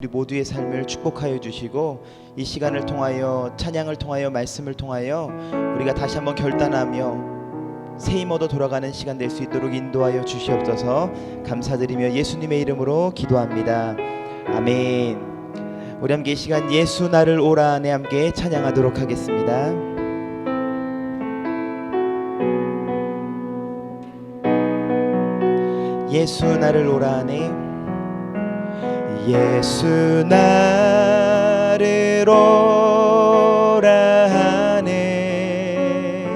우리 모두의 삶을 축복하여 주시고 이 시간을 통하여 찬양을 통하여 말씀을 통하여 우리가 다시 한번 결단하며 새 힘 얻어 돌아가는 시간 될 수 있도록 인도하여 주시옵소서. 감사드리며 예수님의 이름으로 기도합니다. 아멘. 우리 함께 이 시간 예수 나를 오라 안에 함께 찬양하도록 하겠습니다. 예수 나를 오라 안에 예수 나를 오라 하네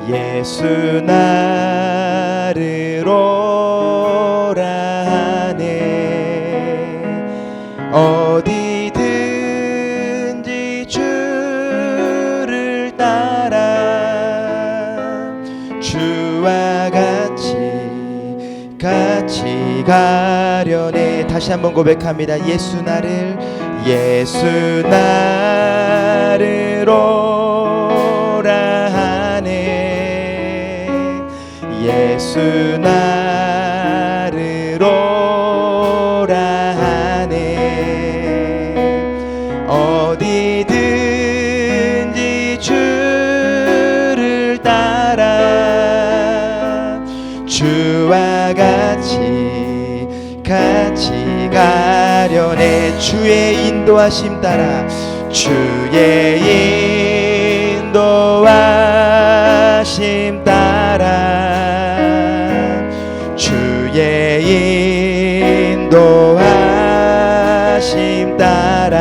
예수 나를 오라 하네 어디든지 주를 따라 주와 같이 가려네. 다시 한번 고백합니다. 예수 나를 오라 하네 예수 나를 오라 하네 어디든지 주를 따라 주와 같이 가려네. 주의 인도하심 따라 주의 인도하심 따라 주의 인도하심 따라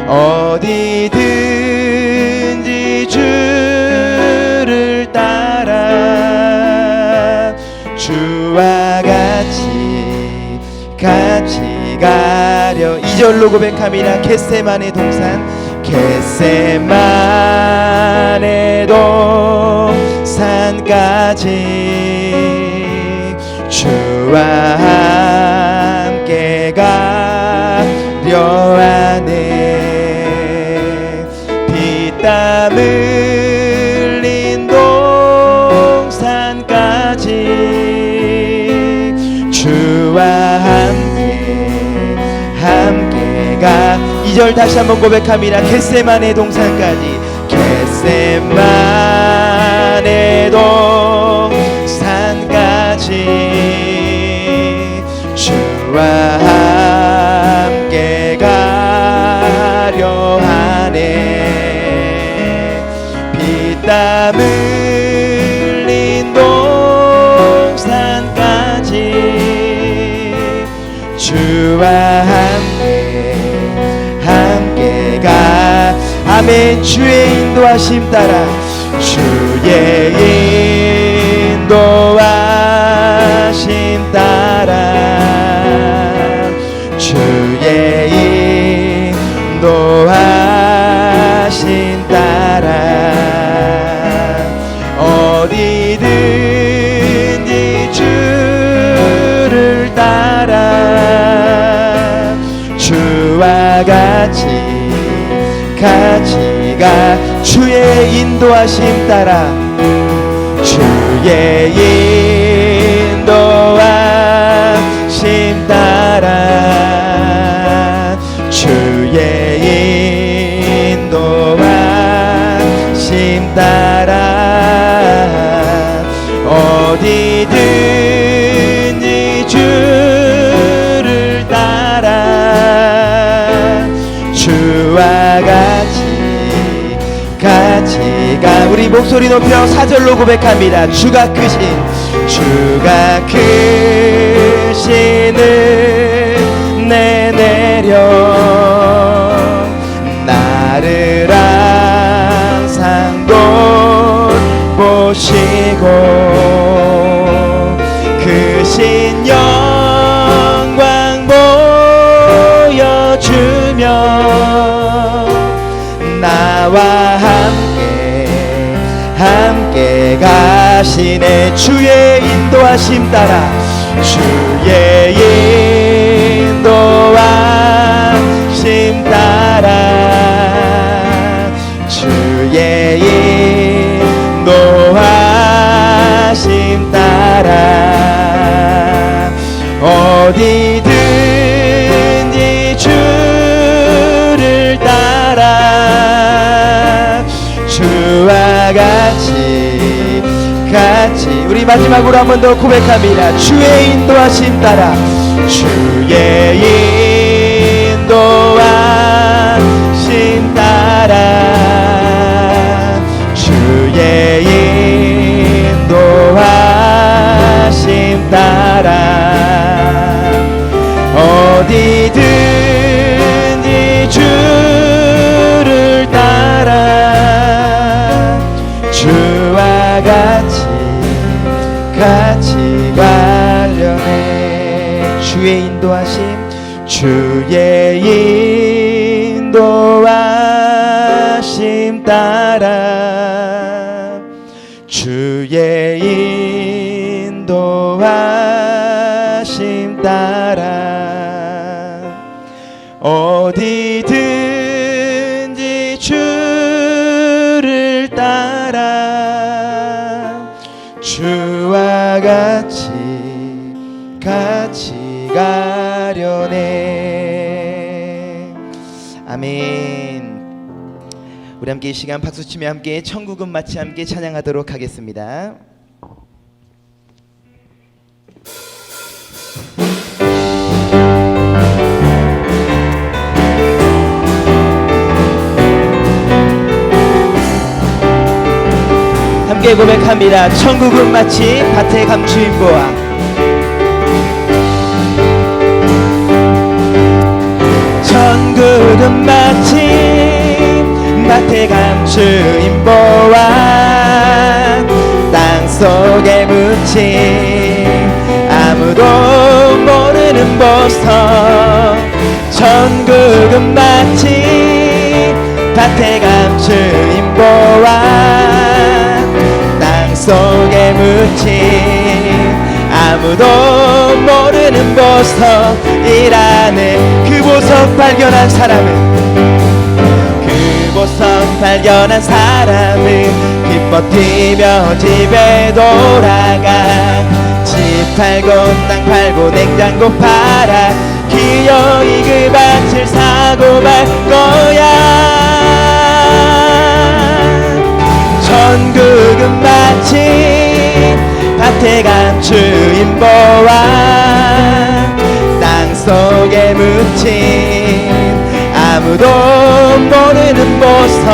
어디든지 주를 따라 주와 같이 가려. 2절로 고백합니다. 겟세마네 동산 겟세마네 동산까지 주와 함께 가려 하네 피땀 흘린 동산까지 주와 함께 가. 2절 다시 한번 고백합니다. 겟세마네 동산까지 겟세마네 동산까지 주와 함께 가려 하네 피땀 흘린 동산까지 주와 함께 가. 아멘. 주의 인도하심 따라 주의 인도하심 따라 주의 인도하심 따라 어디든지 주를 따라 주와 같이 가. 주의 인도하심 따라 주의 인도하심 따라 주의 인도하심 따라 어디든지 주를 따라 주와 같이 가. 우리 목소리 높여 4절로 고백합니다. 주가 크신 은혜 내려 나를 항상 돌보시고 크신 영광 보여주며 나와 함께 가시네. 주의 인도하심 따라 주의 인도하심 따라 주의 인도하심 따라 어디든 같이 우리 마지막으로 한 번 더 고백합니다. 주의 인도하심 따라 주의 인도하심 따라 주의 인도하심 따라 어디든지 주를 따라 주와 같이 가려네. 주의 인도하심 주의 인도하심 따라 주의 인도하심 따라 어디든지 주를 따라 주와 같이 가려네. 아멘. 우리 함께 이 시간 박수치며 함께 천국은 마치 함께 찬양하도록 하겠습니다. 함께 고백합니다. 천국은 마치 밭에 감추인 보화 천국은 마치 밭에 감추인 보화 땅속에 묻힌 아무도 모르는 보석 천국은 마치 밭에 감추인 보화 땅속에 묻힌 아무도 모르는 보석이라네. 그 보석 발견한 사람은 기뻐 뛰며 집에 돌아가 집 팔고 땅 팔고 냉장고 팔아 기어이 그 밭을 사고 말 거야. 천국은 마치 밭에 감추인 보화 땅속에 묻힌 아무도 모르는 보석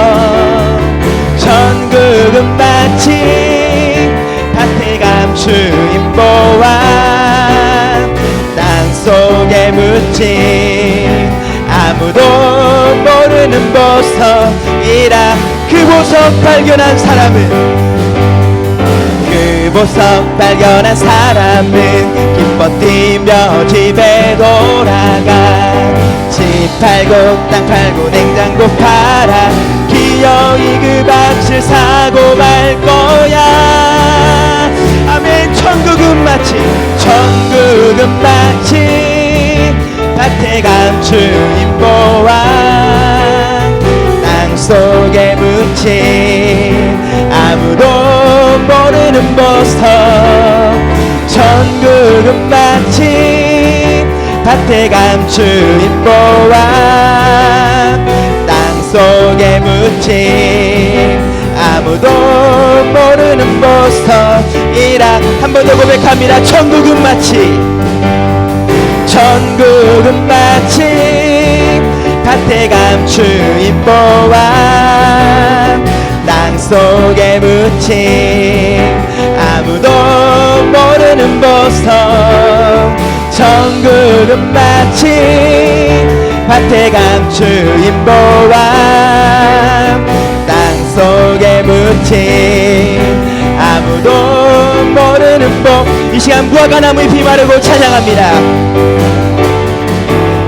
천국은 마치 밭에 감추인 보화 땅속에 묻힌 아무도 모르는 보석이라. 그 보석 발견한 사람은 기뻐 뛰며 집에 돌아가 집 팔고 땅 팔고 냉장고 팔아 기어이 그 밭을 사고 말 거야. 아멘. 천국은 마치 밭에 감추인 보화 땅속에 묻힌 아무도 모르는 보석 천국은 마치 밭에 감추인 보화 땅속에 묻힌 아무도 모르는 보석이라. 한 번 더 고백합니다. 천국은 마치 밭에 감추인 보화 땅속에 묻힌 아무도 모르는 보석 천국은 마치 밭에 감추인 보화 땅속에 묻힌 아무도 모르는 법. 이 시간 무화과 나무 잎이 마르고 찬양합니다.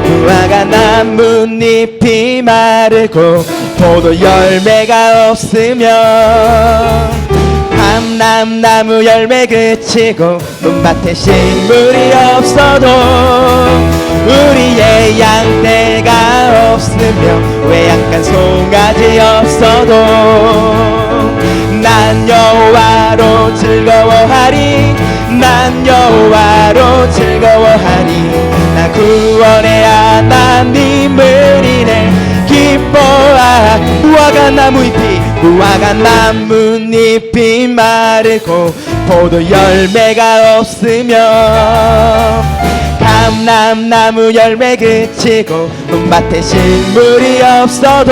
무화과 나뭇잎이 마르고 포도 열매가 없으며 밤나무 열매 그치고 논밭에 식물이 없어도 우리의 양떼가 없으며 외양간 송아지 없어도 난 여호와로 즐거워하리 난 여호와로 즐거워하리 나 구원의 하나님을 인해 기뻐하. 무화과 나무 잎이 무화과 나뭇잎이 마르고 포도 열매가 없으면 감람나무 열매 그치고 논밭에 식물이 없어도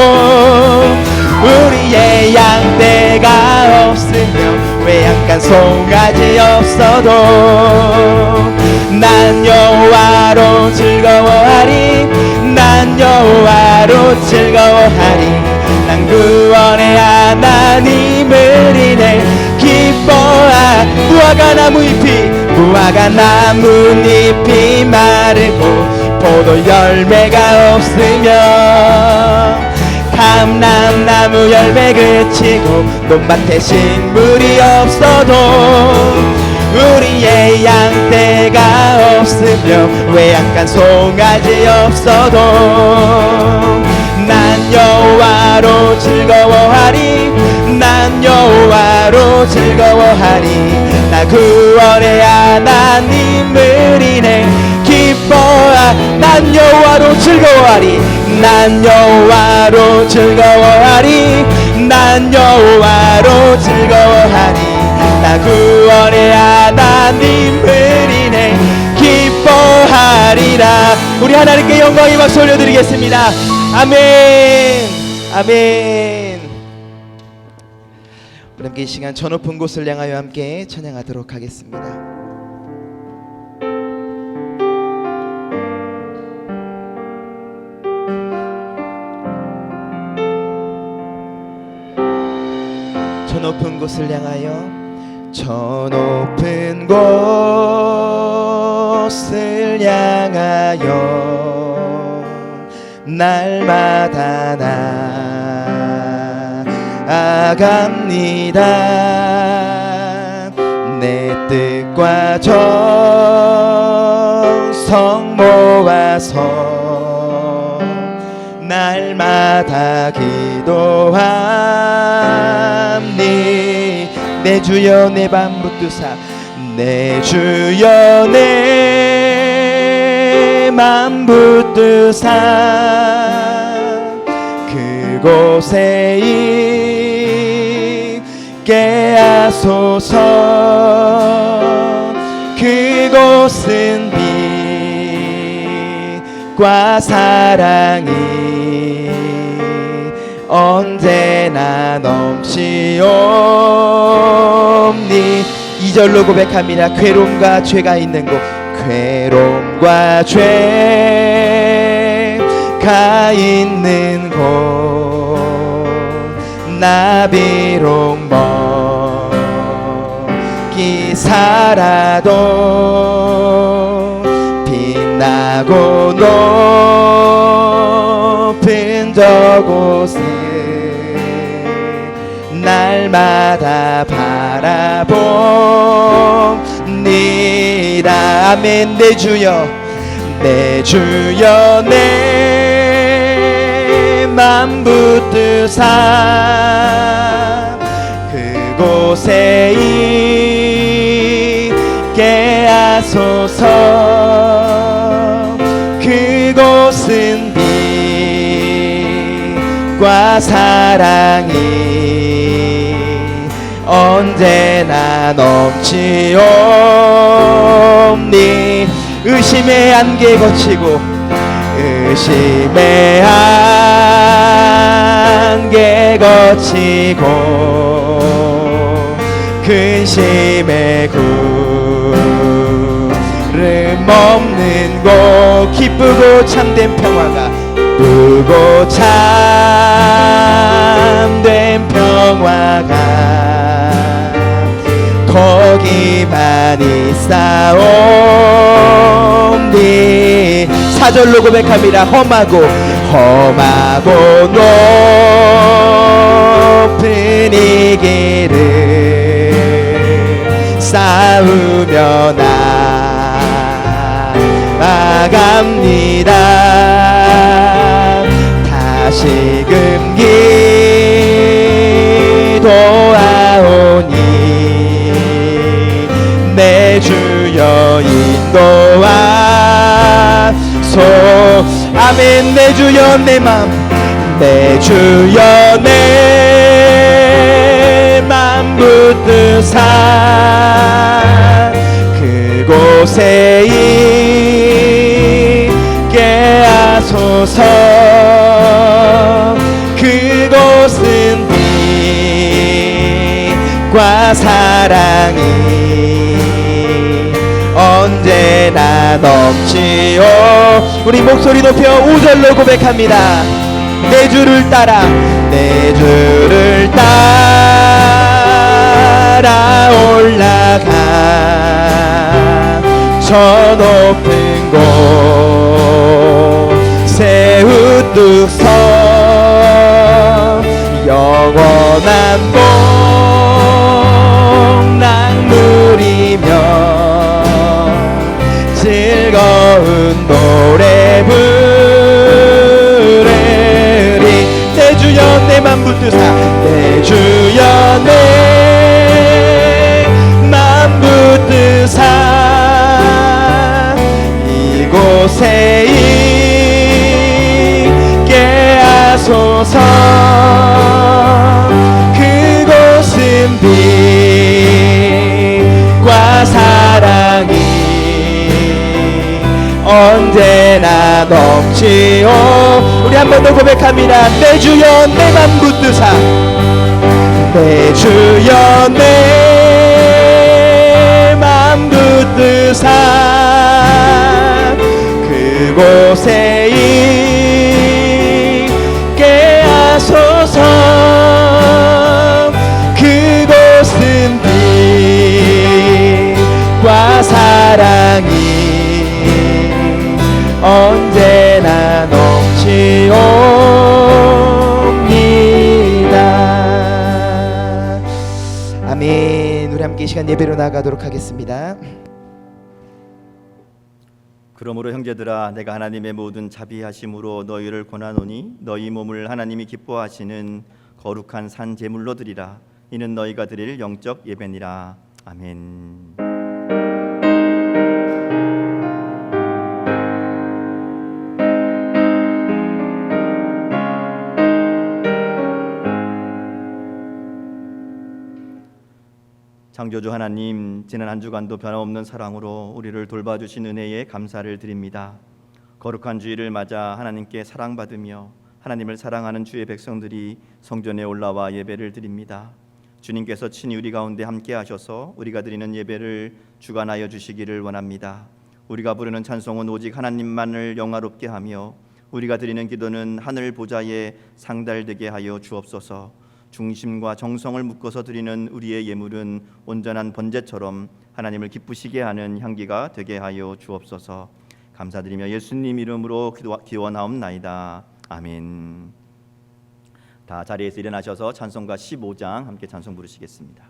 우리의 양떼가 없으며 외양간 송아지 없어도 난 여호와로 즐거워하리 난 여호와로 즐거워하리 난 구원의 하나님을 인해 기뻐하 무화과 나뭇잎이 마르고 포도 열매가 없으며 감람나무 열매 그치고 논밭에 식물이 없어도 우리의 양떼가 없으며 외양간 송아지 없어도 난 여호와로 즐거워하리 난 여호와로 즐거워하리 나 구원의 하나님을 인해 기뻐하 난 여호와로 즐거워하리 난 여호와로 즐거워하리 난 여호와로 즐거워하리 나 구원의 하나님을 인해 기뻐하리라. 우리 하나님께 영광의 박수 올려드리겠습니다. 아멘 아멘. 우리 함께 이 시간 저 높은 곳을 향하여 함께 찬양하도록 하겠습니다. 저 높은 곳을 향하여 저 높은 곳을 향하여 날마다 나아갑니다. 내 뜻과 정성 모아서 날마다 기도함니 내 주여 내 맘 붙드사 내 주여 내 맘 붙드사 그곳에 있게 하소서. 그곳은 빛과 사랑이 언제나 넘치옵니. 2절로 고백합니다. 괴로움과 죄가 있는 곳 괴로움과 죄가 있는 곳 나 비록 멀기 살아도 빛나고 높은 저곳을 날마다 바라봅니다. 아멘. 내 주여 내 주여 내 맘 붙드사 그곳에 있게 하소서. 그곳은 빛과 사랑이 언제나 넘치옵니. 의심의 안개 거치고 의심의 안개 거치고 근심의 구름 없는 곳 기쁘고 참된 평화가 기쁘고 참된 평화가 거기만 있사옵니. 4절로 고백합니다. 험하고 높은 이 길을 싸우며 나아갑니다. 다시금 기도하오니 내 주여 인도하소. 아멘. 내 주여 내 맘 내 주여 내 붙드사 그곳에 있게 하소서. 그곳은 빛과 사랑이 언제나 넘치오. 우리 목소리 높여 5절로 고백합니다. 내 주를 따라 내 주를 따라 올라가 저 높은 곳에 우뚝 서 영원한 복락 누리며 즐거운 노래 부르리. 내 주여 내맘 붙드사 내 주여 내맘 붙드사 이곳에 있게 하소서. 그곳은 빛과 사랑이 언제나 넘치오. 우리 한 번 더 고백합니다. 내 주여 내맘 붙드사 내 주여 내맘 붙드사 그곳에 있게 하소서. 그곳은 빛과 사랑이 언제나 넘치옵니다. 아멘. 우리 함께 이 시간 예배로 나가도록 하겠습니다. 그러므로 형제들아 내가 하나님의 모든 자비하심으로 너희를 권하노니 너희 몸을 하나님이 기뻐하시는 거룩한 산 제물로 드리라. 이는 너희가 드릴 영적 예배니라. 아멘. 창조주 하나님, 지난 한 주간도 변함없는 사랑으로 우리를 돌봐주신 은혜에 감사를 드립니다. 거룩한 주일을 맞아 하나님께 사랑받으며 하나님을 사랑하는 주의 백성들이 성전에 올라와 예배를 드립니다. 주님께서 친히 우리 가운데 함께 하셔서 우리가 드리는 예배를 주관하여 주시기를 원합니다. 우리가 부르는 찬송은 오직 하나님만을 영화롭게 하며 우리가 드리는 기도는 하늘 보좌에 상달되게 하여 주옵소서. 중심과 정성을 묶어서 드리는 우리의 예물은 온전한 번제처럼 하나님을 기쁘시게 하는 향기가 되게 하여 주옵소서. 감사드리며 예수님 이름으로 기원하옵나이다. 아멘. 다 자리에서 일어나셔서 찬송가 15장 함께 찬송 부르시겠습니다.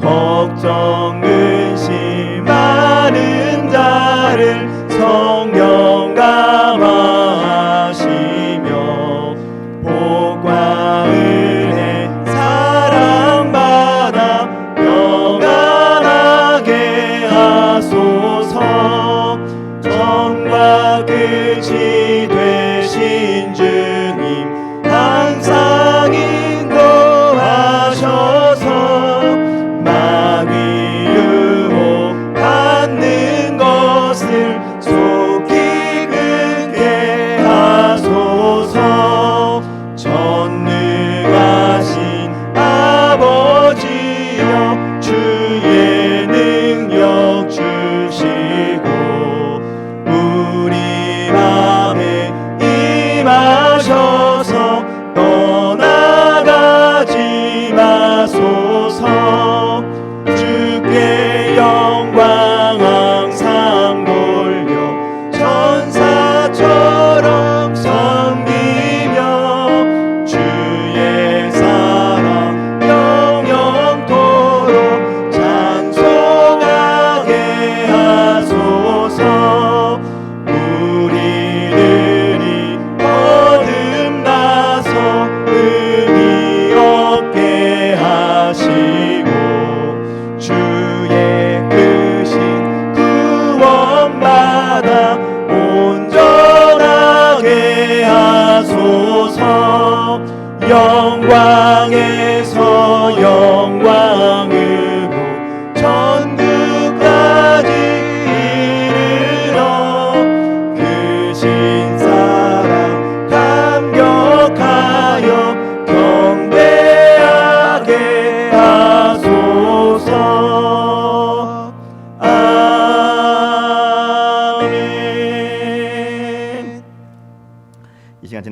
걱정 근심 많은 자를 성령 감화하시며 복과 은혜 사랑받아 평안하게 하소서. 처음과 끝이 되신 주님 항상 인도하셔서 마귀 유혹 받는 것을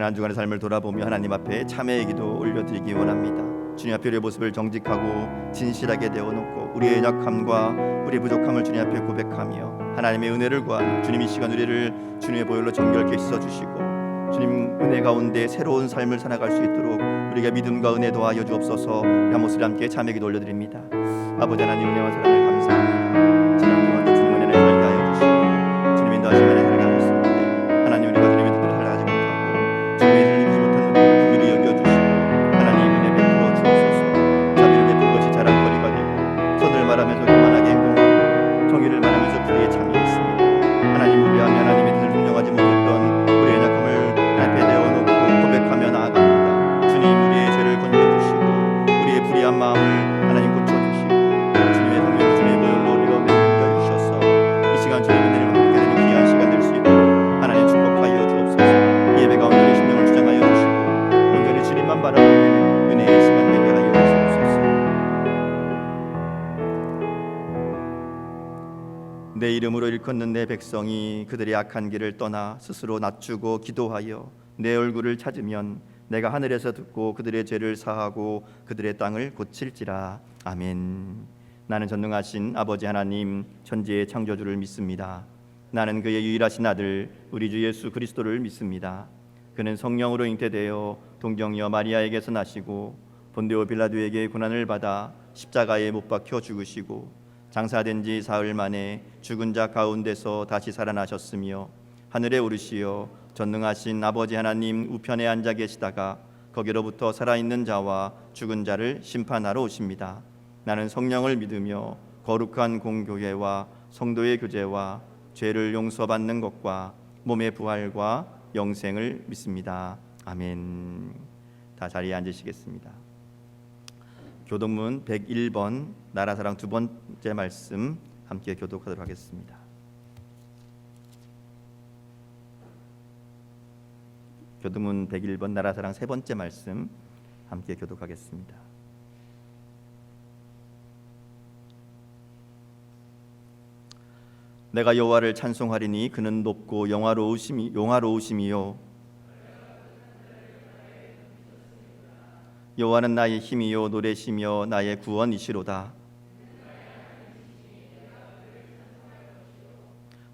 지난 한 주간의 삶을 돌아보며 하나님 앞에 참회의 기도 올려드리기 원합니다. 주님 앞에 우리의 모습을 정직하고 진실하게 내어놓고 우리의 연약함과 우리의 부족함을 주님 앞에 고백하며 하나님의 은혜를 구하며 주님 이 시간 우리를 주님의 보혈로 정결케 씻어주시고 주님 은혜 가운데 새로운 삶을 살아갈 수 있도록 우리가 믿음과 은혜 도와여 주옵소서. 우리 한 목소리 함께 참회의 기도 올려드립니다. 아버지 하나님 은혜와 사랑을 감사합니다. 지난 주간도 주님 은혜를 살게 하여 주시고 주님 인도하신 은혜를 살게 하셨는데 하나님 우리가 주님의 뜻대로 살아가지 못하고 주님의 들리지 못한 우리를 긍휼히 여겨주시고 하나님 은혜 베풀어 주옵소서. 자비를 베푼 것이 자랑거리가 되고 선을 말하면서 교만하게 행동하고 정의를 말하면서 불의에 참여했습니다. 하나님 우리하며 하나님의 뜻을 순종하지 못했던 우리의 약함을 앞에 내어놓고 고백하며 나아갑니다. 주님 우리의 죄를 건져주시고 우리의 불의한 마음을 하나님 고쳐주시고 주님의 성령 주님의 보혈로 우리로 맹렬 주셔서 이 시간 주님의 은혜를 받게 되는 귀한 시간 될 수 있도록 하나님 축복하여 주옵소서. 예배 가운데 우리 심령을 주장하여 주시고 온전히 주님만 바라보는 은혜의 시간 되게 하여 주옵소서. 내 이름으로 일컫는 내 백성이 그들의 악한 길을 떠나 스스로 낮추고 기도하여 내 얼굴을 찾으면 내가 하늘에서 듣고 그들의 죄를 사하고 그들의 땅을 고칠지라. 아멘. 나는 전능하신 아버지 하나님 천지의 창조주를 믿습니다. 나는 그의 유일하신 아들 우리 주 예수 그리스도를 믿습니다. 그는 성령으로 잉태되어 동정녀 마리아에게서 나시고 본디오 빌라도에게 고난을 받아 십자가에 못 박혀 죽으시고 장사된 지 사흘 만에 죽은 자 가운데서 다시 살아나셨으며 하늘에 오르시어 전능하신 아버지 하나님 우편에 앉아 계시다가 거기로부터 살아있는 자와 죽은 자를 심판하러 오십니다. 나는 성령을 믿으며 거룩한 공교회와 성도의 교제와 죄를 용서받는 것과 몸의 부활과 영생을 믿습니다. 아멘. 다 자리에 앉으시겠습니다. 교독문 101번 나라사랑 두 번째 말씀 함께 교독하도록 하겠습니다. 교독문 101번 나라사랑 세 번째 말씀 함께 교독하겠습니다. 내가 여호와를 찬송하리니 그는 높고 용화로우심이요 여호와는 나의 힘이요 노래시며 나의 구원이시로다.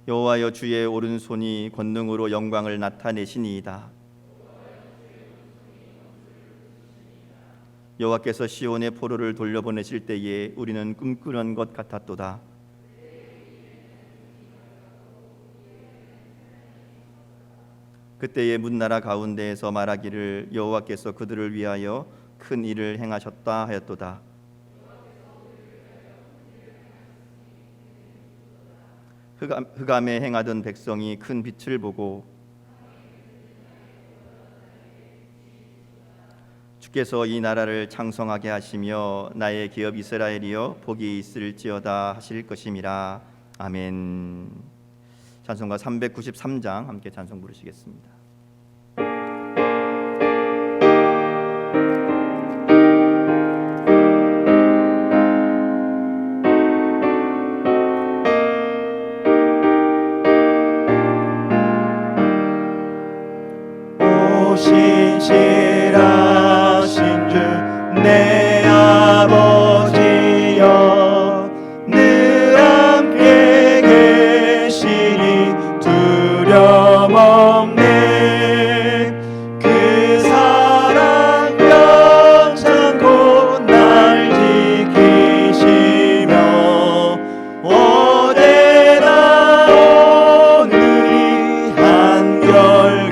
여호와여 주의 오른손이 권능으로 영광을 나타내시니이다. 여호와께서 시온의 포로를 돌려보내실 때에 우리는 꿈꾸는 것 같았도다. 그때의 문나라 가운데에서 말하기를 여호와께서 그들을 위하여 큰 일을 행하셨다 하였도다. 흑암에 행하던 백성이 큰 빛을 보고 주께서 이 나라를 창성하게 하시며 나의 기업 이스라엘이여 복이 있을지어다 하실 것임이라. 아멘. 찬송가 393장 함께 찬송 부르시겠습니다. 신실하신 주 내 아버지여 늘 함께 계시니 두려움 없네. 그 사랑 변찮고 날 지키시며 어제나 오늘이 한결같네.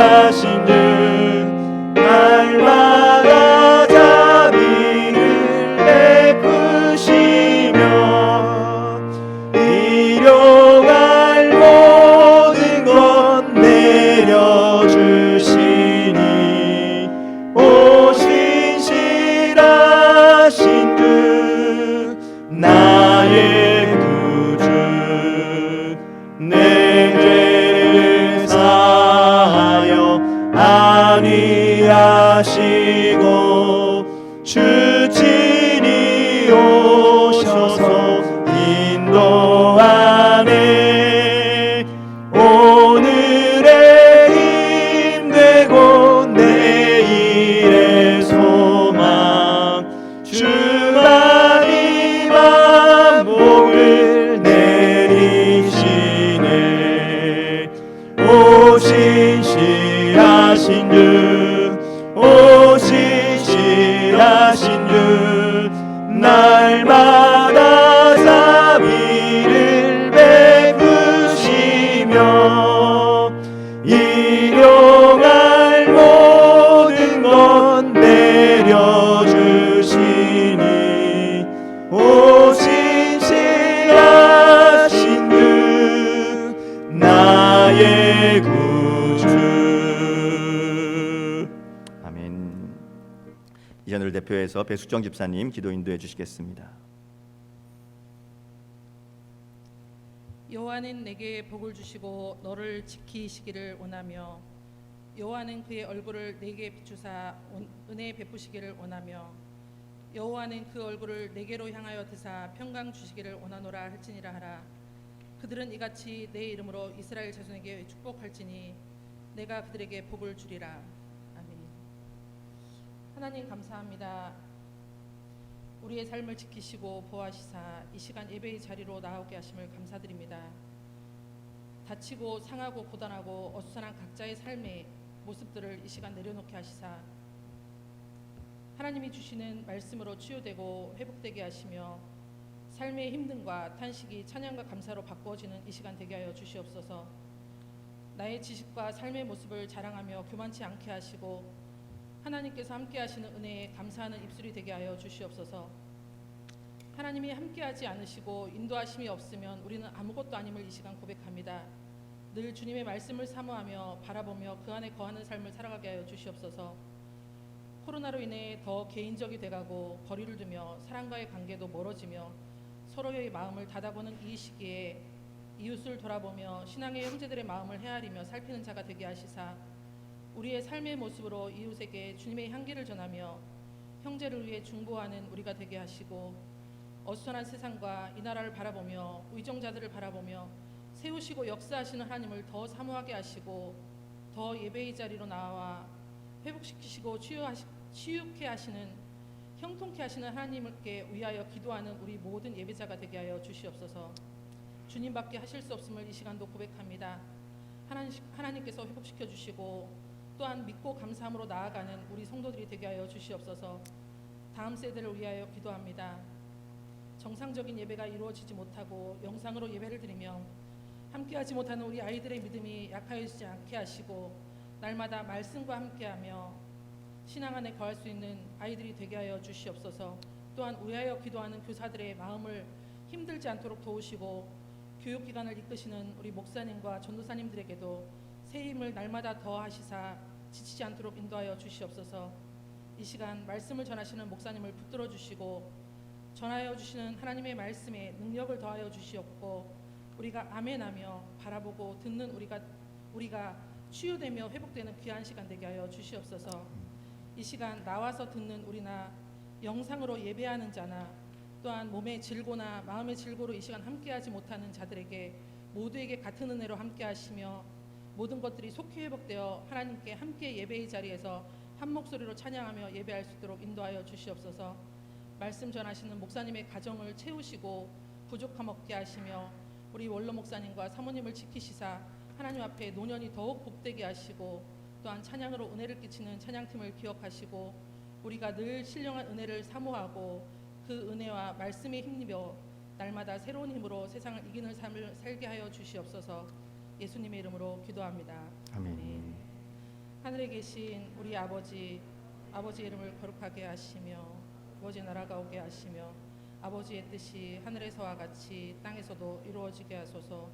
신실하신 주 날마다 자비를 베푸시며 일용할 모든 것 내려주시니 오 신실하신 주 나의 구주 내 죄를 사하여 안위하시고 주 친히 오셔서 인도하네 오늘의 힘되고 내일의 소망 주만이 만복을 내리시네 오 신실하신 주오 신실하신 주 날마다 자비를 베푸시며 일용할 모든 것 내려주시니 오 신실하신 주 나의 구주. 아멘. 이전을 대표해서 배수정 집사님 기도 인도해 주시겠습니다. 여호와는 내게 복을 주시고 너를 지키시기를 원하며 여호와는 그의 얼굴을 내게 비추사 은혜 베푸시기를 원하며 여호와는 그 얼굴을 내게로 향하여 드사 평강 주시기를 원하노라 할지니라 하라. 그들은 이같이 내 이름으로 이스라엘 자손에게 축복할지니 내가 그들에게 복을 주리라. 아멘. 하나님 감사합니다. 우리의 삶을 지키시고 보호하시사 이 시간 예배의 자리로 나오게 하심을 감사드립니다. 다치고 상하고 고단하고 어수선한 각자의 삶의 모습들을 이 시간 내려놓게 하시사 하나님이 주시는 말씀으로 치유되고 회복되게 하시며 삶의 힘듦과 탄식이 찬양과 감사로 바꾸어지는 이 시간 되게 하여 주시옵소서. 나의 지식과 삶의 모습을 자랑하며 교만치 않게 하시고 하나님께서 함께 하시는 은혜에 감사하는 입술이 되게 하여 주시옵소서. 하나님이 함께하지 않으시고 인도하심이 없으면 우리는 아무것도 아님을 이 시간 고백합니다. 늘 주님의 말씀을 사모하며 바라보며 그 안에 거하는 삶을 살아가게 하여 주시옵소서. 코로나로 인해 더 개인적이 돼가고 거리를 두며 사람과의 관계도 멀어지며 서로의 마음을 닫아보는 이 시기에 이웃을 돌아보며 신앙의 형제들의 마음을 헤아리며 살피는 자가 되게 하시사 우리의 삶의 모습으로 이웃에게 주님의 향기를 전하며 형제를 위해 중보하는 우리가 되게 하시고 어수선한 세상과 이 나라를 바라보며 의정자들을 바라보며 세우시고 역사하시는 하나님을 더 사모하게 하시고 더 예배의 자리로 나와 회복시키시고 치유케 하시는 형통케 하시는 하나님께 위하여 기도하는 우리 모든 예배자가 되게 하여 주시옵소서. 주님밖에 하실 수 없음을 이 시간도 고백합니다. 하나님께서 회복시켜 주시고 또한 믿고 감사함으로 나아가는 우리 성도들이 되게 하여 주시옵소서. 다음 세대를 위하여 기도합니다. 정상적인 예배가 이루어지지 못하고 영상으로 예배를 드리며 함께하지 못하는 우리 아이들의 믿음이 약하여지지 않게 하시고 날마다 말씀과 함께하며 신앙 안에 거할 수 있는 아이들이 되게 하여 주시옵소서. 또한 위하여 기도하는 교사들의 마음을 힘들지 않도록 도우시고 교육기관을 이끄시는 우리 목사님과 전도사님들에게도 새 힘을 날마다 더하시사 지치지 않도록 인도하여 주시옵소서. 이 시간 말씀을 전하시는 목사님을 붙들어 주시고 전하여 주시는 하나님의 말씀에 능력을 더하여 주시옵고 우리가 아멘하며 바라보고 듣는 우리가 치유되며 회복되는 귀한 시간 되게 하여 주시옵소서. 이 시간 나와서 듣는 우리나 영상으로 예배하는 자나 또한 몸의 질고나 마음의 질고로 이 시간 함께하지 못하는 자들에게 모두에게 같은 은혜로 함께하시며 모든 것들이 속히 회복되어 하나님께 함께 예배의 자리에서 한 목소리로 찬양하며 예배할 수 있도록 인도하여 주시옵소서. 말씀 전하시는 목사님의 가정을 채우시고 부족함 없게 하시며 우리 원로 목사님과 사모님을 지키시사 하나님 앞에 노년이 더욱 복되게 하시고 또한 찬양으로 은혜를 끼치는 찬양팀을 기억하시고 우리가 늘 신령한 은혜를 사모하고 그 은혜와 말씀에 힘입어 날마다 새로운 힘으로 세상을 이기는 삶을 살게 하여 주시옵소서. 예수님의 이름으로 기도합니다. 아멘. 하늘에 계신 우리 아버지 이름을 거룩하게 하시며 아버지 나라가 오게 하시며 아버지의 뜻이 하늘에서와 같이 땅에서도 이루어지게 하소서.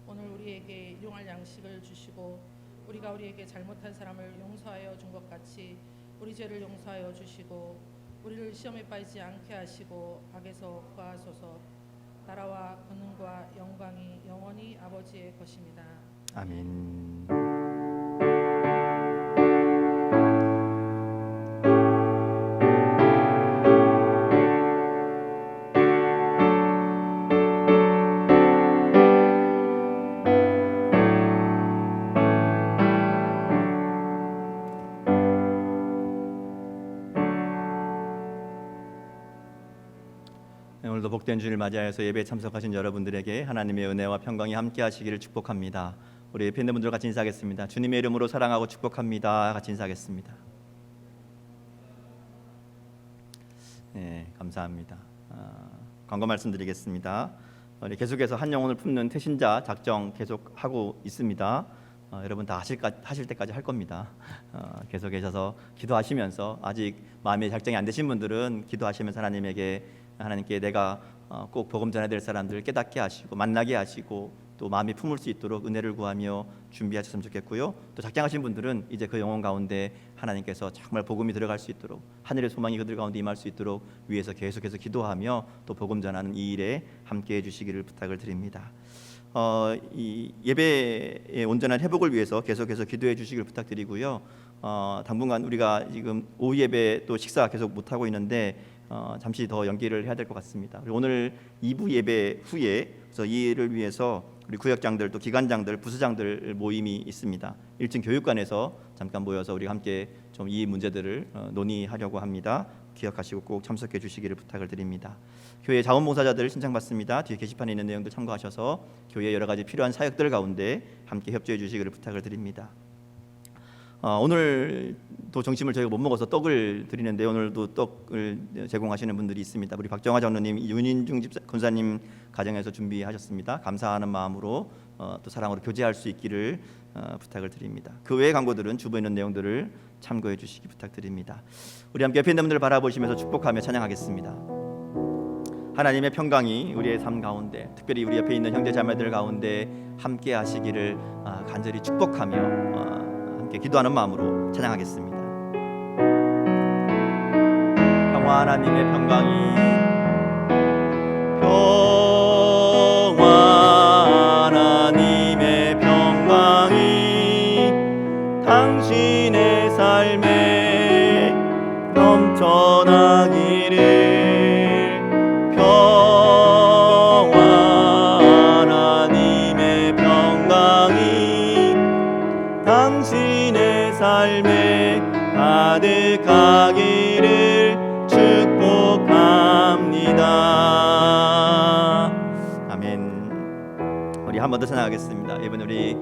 오늘 우리에게 일용할 양식을 주시고 우리가 우리에게 잘못한 사람을 용서하여 준 것 같이 우리 죄를 용서하여 주시고 우리를 시험에 빠지지 않게 하시고 악에서 구하소서. 나라와 권능과 영광이 영원히 아버지의 것입니다. 아멘. 오늘도 복된 주를 맞이하여서 예배에 참석하신 여러분들에게 하나님의 은혜와 평강이 함께 하시기를 축복합니다. 우리 옆에 있는 분들 같이 인사하겠습니다. 주님의 이름으로 사랑하고 축복합니다. 같이 인사하겠습니다. 네, 감사합니다. 광고 말씀드리겠습니다. 우리 계속해서 한 영혼을 품는 태신자 작정 계속하고 있습니다. 여러분 다 하실 때까지 할 겁니다. 계속 계셔서 기도하시면서 아직 마음의 작정이 안 되신 분들은 기도하시면서 하나님께 내가 꼭 복음 전해야 될 사람들을 깨닫게 하시고 만나게 하시고 또 마음이 품을 수 있도록 은혜를 구하며 준비하셨으면 좋겠고요. 또 작정하신 분들은 이제 그 영혼 가운데 하나님께서 정말 복음이 들어갈 수 있도록 하늘의 소망이 그들 가운데 임할 수 있도록 위에서 계속해서 기도하며 또 복음 전하는 이 일에 함께해 주시기를 부탁을 드립니다. 이 예배의 온전한 회복을 위해서 계속해서 기도해 주시기를 부탁드리고요. 당분간 우리가 지금 오후 예배 또 식사 계속 못 하고 있는데 잠시 더 연기를 해야 될 것 같습니다. 오늘 2부 예배 후에 그래서 이 일을 위해서 우리 구역장들 또 기관장들 부서장들 모임이 있습니다. 1층 교육관에서 잠깐 모여서 우리 함께 좀 이 문제들을 논의하려고 합니다. 기억하시고 꼭 참석해 주시기를 부탁을 드립니다. 교회 자원봉사자들 신청받습니다. 뒤에 게시판에 있는 내용들 참고하셔서 교회 여러 가지 필요한 사역들 가운데 함께 협조해 주시기를 부탁을 드립니다. 오늘도 점심을 저희가 못 먹어서 떡을 드리는데 오늘도 떡을 제공하시는 분들이 있습니다. 우리 박정화 장로님, 윤인중 권사님 가정에서 준비하셨습니다. 감사하는 마음으로 또 사랑으로 교제할 수 있기를 부탁을 드립니다. 그 외의 광고들은 주부에 있는 내용들을 참고해 주시기 부탁드립니다. 우리 함께 옆에 있는 분들을 바라보시면서 축복하며 찬양하겠습니다. 하나님의 평강이 우리의 삶 가운데 특별히 우리 옆에 있는 형제 자매들 가운데 함께 하시기를 간절히 축복하며 함께 기도하는 마음으로 찬양하겠습니다. 평화 하나님의 평강이 당신의 삶에 넘쳐나기를 평화 하나님의 평강이 당신의 삶에 가득하기를 축복합니다. 아멘. 우리 한 번 더 찬양하겠습니다. 이번 우리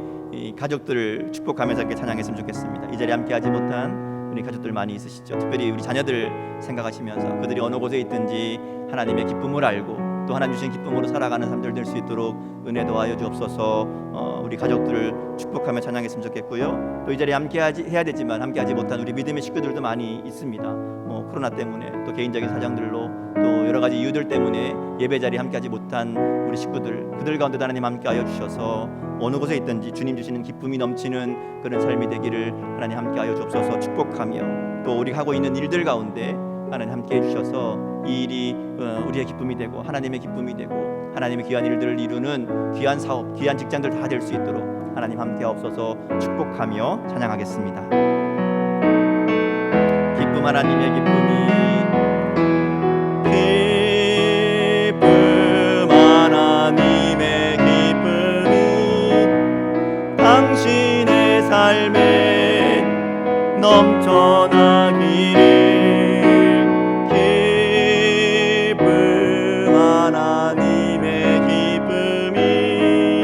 가족들을 축복하면서 함께 찬양했으면 좋겠습니다. 이 자리에 함께하지 못한 우리 가족들 많이 있으시죠. 특별히 우리 자녀들 생각하시면서 그들이 어느 곳에 있든지 하나님의 기쁨을 알고 또 하나님 주신 기쁨으로 살아가는 삶들 될 수 있도록 은혜 도와여 주옵소서. 우리 가족들을 축복하며 찬양했으면 좋겠고요. 또 이 자리에 해야 되지만 함께하지 못한 우리 믿음의 식구들도 많이 있습니다. 코로나 때문에 또 개인적인 사정들로 또 여러 가지 이유들 때문에 예배 자리에 함께하지 못한 우리 식구들 그들 가운데 하나님 함께하여 주셔서 어느 곳에 있든지 주님 주시는 기쁨이 넘치는 그런 삶이 되기를 하나님 함께하여 주옵소서. 축복하며 또 우리가 하고 있는 일들 가운데 하나님 함께해 주셔서 이 일이 우리의 기쁨이 되고 하나님의 기쁨이 되고 하나님의 귀한 일들을 이루는 귀한 사업, 귀한 직장들 다 될 수 있도록 하나님 함께하옵소서. 축복하며 찬양하겠습니다. 기쁨 하나님의 기쁨이 당신의 삶에 넘쳐나기를 기쁨 하나님의 기쁨이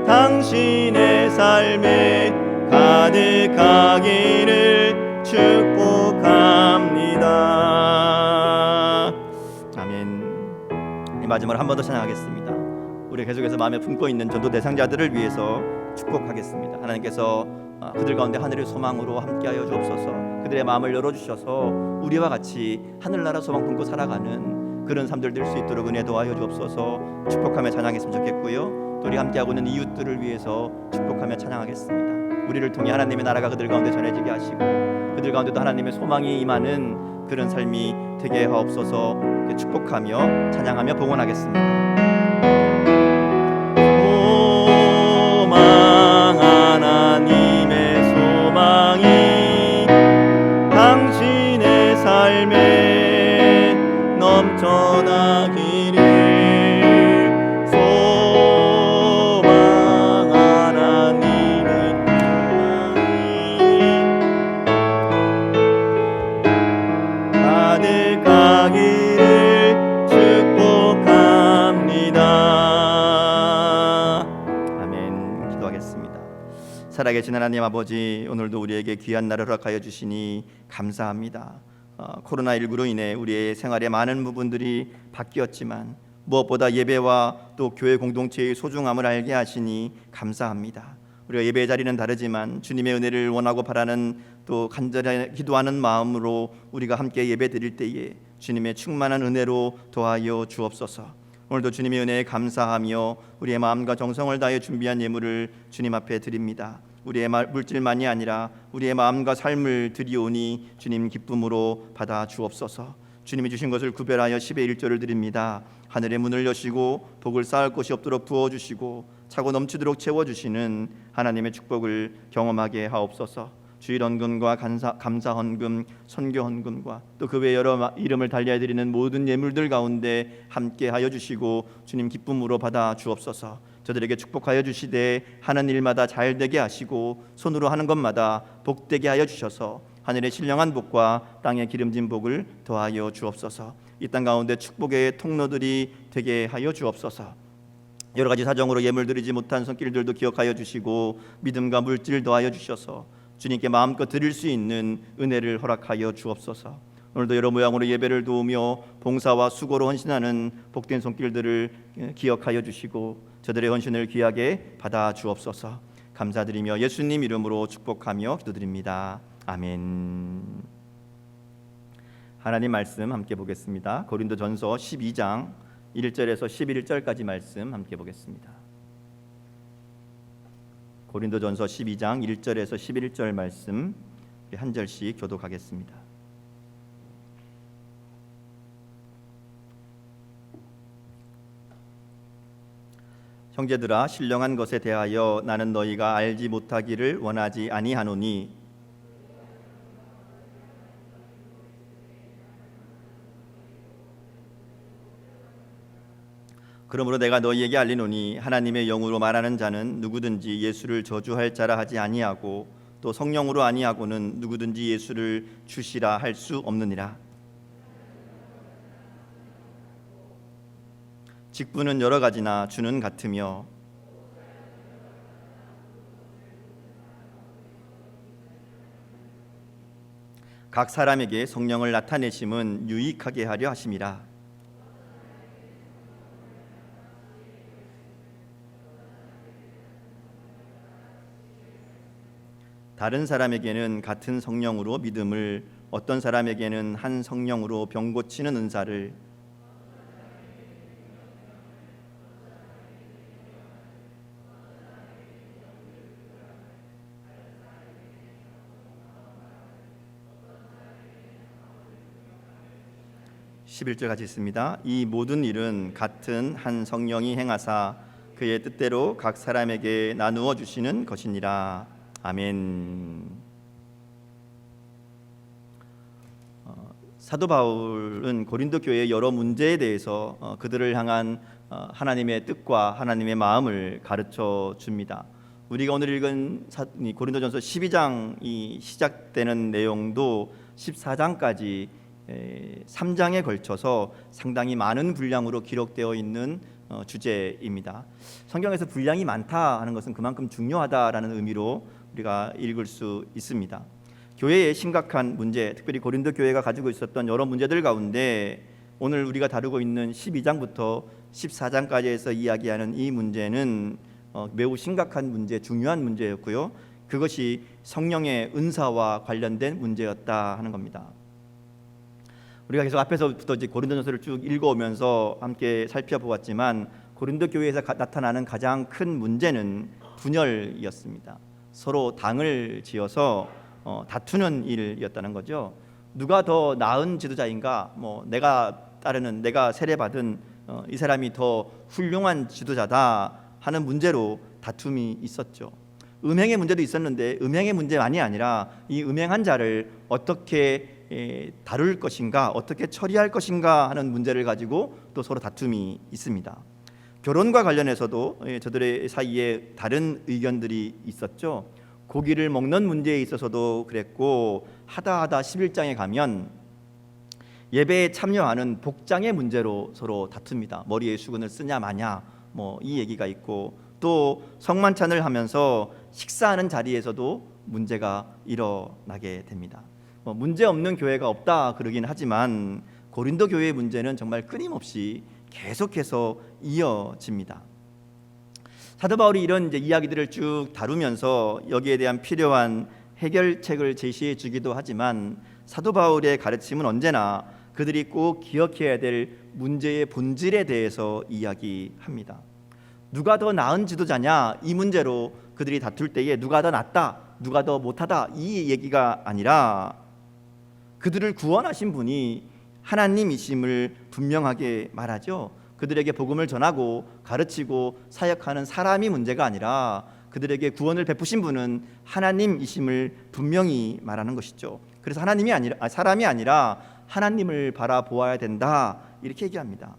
당신의 삶에 가득하기를 축복합니다. 아멘. 이 마지막으로 한 번 더 찬양하겠습니다. 우리 계속해서 마음에 품고 있는 전도 대상자들을 위해서 축복하겠습니다. 하나님께서 그들 가운데 하늘의 소망으로 함께하여 주옵소서. 그들의 마음을 열어주셔서 우리와 같이 하늘나라 소망 품고 살아가는 그런 삶들 될 수 있도록 은혜 도와여 주옵소서. 축복하며 찬양했으면 좋겠고요. 또 우리 함께하고 있는 이웃들을 위해서 축복하며 찬양하겠습니다. 우리를 통해 하나님의 나라가 그들 가운데 전해지게 하시고 그들 가운데도 하나님의 소망이 임하는 그런 삶이 되게 하옵소서. 축복하며 찬양하며 봉헌하겠습니다. 소망 하나님의 소망이 당신의 삶에 넘쳐나기를 소망 하나님의 소망이 가득하기를 축복합니다. 아멘. 기도하겠습니다. 살아계신 하나님 아버지, 오늘도 우리에게 귀한 날을 허락하여 주시니 감사합니다. 코로나19로 인해 우리의 생활의 많은 부분들이 바뀌었지만 무엇보다 예배와 또 교회 공동체의 소중함을 알게 하시니 감사합니다. 우리가 예배의 자리는 다르지만 주님의 은혜를 원하고 바라는 또 간절히 기도하는 마음으로 우리가 함께 예배 드릴 때에 주님의 충만한 은혜로 도와여 주옵소서. 오늘도 주님의 은혜에 감사하며 우리의 마음과 정성을 다해 준비한 예물을 주님 앞에 드립니다. 우리의 물질만이 아니라 우리의 마음과 삶을 드리오니 주님 기쁨으로 받아 주옵소서. 주님이 주신 것을 구별하여 10의 1조를 드립니다. 하늘의 문을 여시고 복을 쌓을 곳이 없도록 부어주시고 차고 넘치도록 채워주시는 하나님의 축복을 경험하게 하옵소서. 주일 헌금과 감사 헌금, 선교 헌금과 또 그 외 여러 이름을 달리해 드리는 모든 예물들 가운데 함께 하여 주시고 주님 기쁨으로 받아 주옵소서. 저들에게 축복하여 주시되 하는 일마다 잘 되게 하시고 손으로 하는 것마다 복되게 하여 주셔서 하늘의 신령한 복과 땅의 기름진 복을 더하여 주옵소서. 이 땅 가운데 축복의 통로들이 되게 하여 주옵소서. 여러 가지 사정으로 예물 드리지 못한 손길들도 기억하여 주시고 믿음과 물질 더하여 주셔서 주님께 마음껏 드릴 수 있는 은혜를 허락하여 주옵소서. 오늘도 여러 모양으로 예배를 도우며 봉사와 수고로 헌신하는 복된 손길들을 기억하여 주시고 저들의 헌신을 귀하게 받아 주옵소서. 감사드리며 예수님 이름으로 축복하며 기도드립니다. 아멘. 하나님 말씀 함께 보겠습니다. 고린도전서 12장 1절에서 11절까지 말씀 함께 보겠습니다. 고린도전서 12장 1절에서 11절 말씀 한 절씩 교독하겠습니다. 형제들아, 신령한 것에 대하여 나는 너희가 알지 못하기를 원하지 아니하노니 그러므로 내가 너희에게 알리노니 하나님의 영으로 말하는 자는 누구든지 예수를 저주할 자라 하지 아니하고 또 성령으로 아니하고는 누구든지 예수를 주시라 할 수 없느니라. 직분은 여러 가지나 주는 같으며 각 사람에게 성령을 나타내심은 유익하게 하려 하심이라. 다른 사람에게는 같은 성령으로 믿음을, 어떤 사람에게는 한 성령으로 병 고치는 은사를, 11절 같이 있습니다. 이 모든 일은 같은 한 성령이 행하사 그의 뜻대로 각 사람에게 나누어 주시는 것이니라. 아멘. 사도 바울은 고린도 교회의 여러 문제에 대해서 그들을 향한 하나님의 뜻과 하나님의 마음을 가르쳐 줍니다. 우리가 오늘 읽은 고린도전서 12장이 시작되는 내용도 14장까지 3장에 걸쳐서 상당히 많은 분량으로 기록되어 있는 주제입니다. 성경에서 분량이 많다 하는 것은 그만큼 중요하다라는 의미로 우리가 읽을 수 있습니다. 교회의 심각한 문제, 특별히 고린도 교회가 가지고 있었던 여러 문제들 가운데 오늘 우리가 다루고 있는 12장부터 14장까지에서 이야기하는 이 문제는 매우 심각한 문제, 중요한 문제였고요. 그것이 성령의 은사와 관련된 문제였다 하는 겁니다. 우리가 계속 앞에서부터 이제 고린도전서를 쭉 읽어오면서 함께 살펴보았지만 고린도 교회에서 나타나는 가장 큰 문제는 분열이었습니다. 서로 당을 지어서 다투는 일이었다는 거죠. 누가 더 나은 지도자인가? 내가 따르는, 내가 세례받은 이 사람이 더 훌륭한 지도자다 하는 문제로 다툼이 있었죠. 음행의 문제도 있었는데 음행의 문제만이 아니라 이 음행한 자를 어떻게 다룰 것인가, 어떻게 처리할 것인가 하는 문제를 가지고 또 서로 다툼이 있습니다. 결혼과 관련해서도 저들의 사이에 다른 의견들이 있었죠. 고기를 먹는 문제에 있어서도 그랬고, 하다 11장에 가면 예배에 참여하는 복장의 문제로 서로 다툽니다. 머리에 수건을 쓰냐 마냐 이 얘기가 있고, 또 성만찬을 하면서 식사하는 자리에서도 문제가 일어나게 됩니다. 문제 없는 교회가 없다 그러긴 하지만 고린도 교회의 문제는 정말 끊임없이 계속해서 이어집니다. 사도 바울이 이런 이야기들을 쭉 다루면서 여기에 대한 필요한 해결책을 제시해 주기도 하지만 사도 바울의 가르침은 언제나 그들이 꼭 기억해야 될 문제의 본질에 대해서 이야기합니다. 누가 더 나은 지도자냐, 이 문제로 그들이 다툴 때에 누가 더 낫다, 누가 더 못하다, 이 얘기가 아니라 그들을 구원하신 분이 하나님이심을 분명하게 말하죠. 그들에게 복음을 전하고 가르치고 사역하는 사람이 문제가 아니라 그들에게 구원을 베푸신 분은 하나님이심을 분명히 말하는 것이죠. 그래서 사람이 아니라 하나님을 바라보아야 된다, 이렇게 얘기합니다.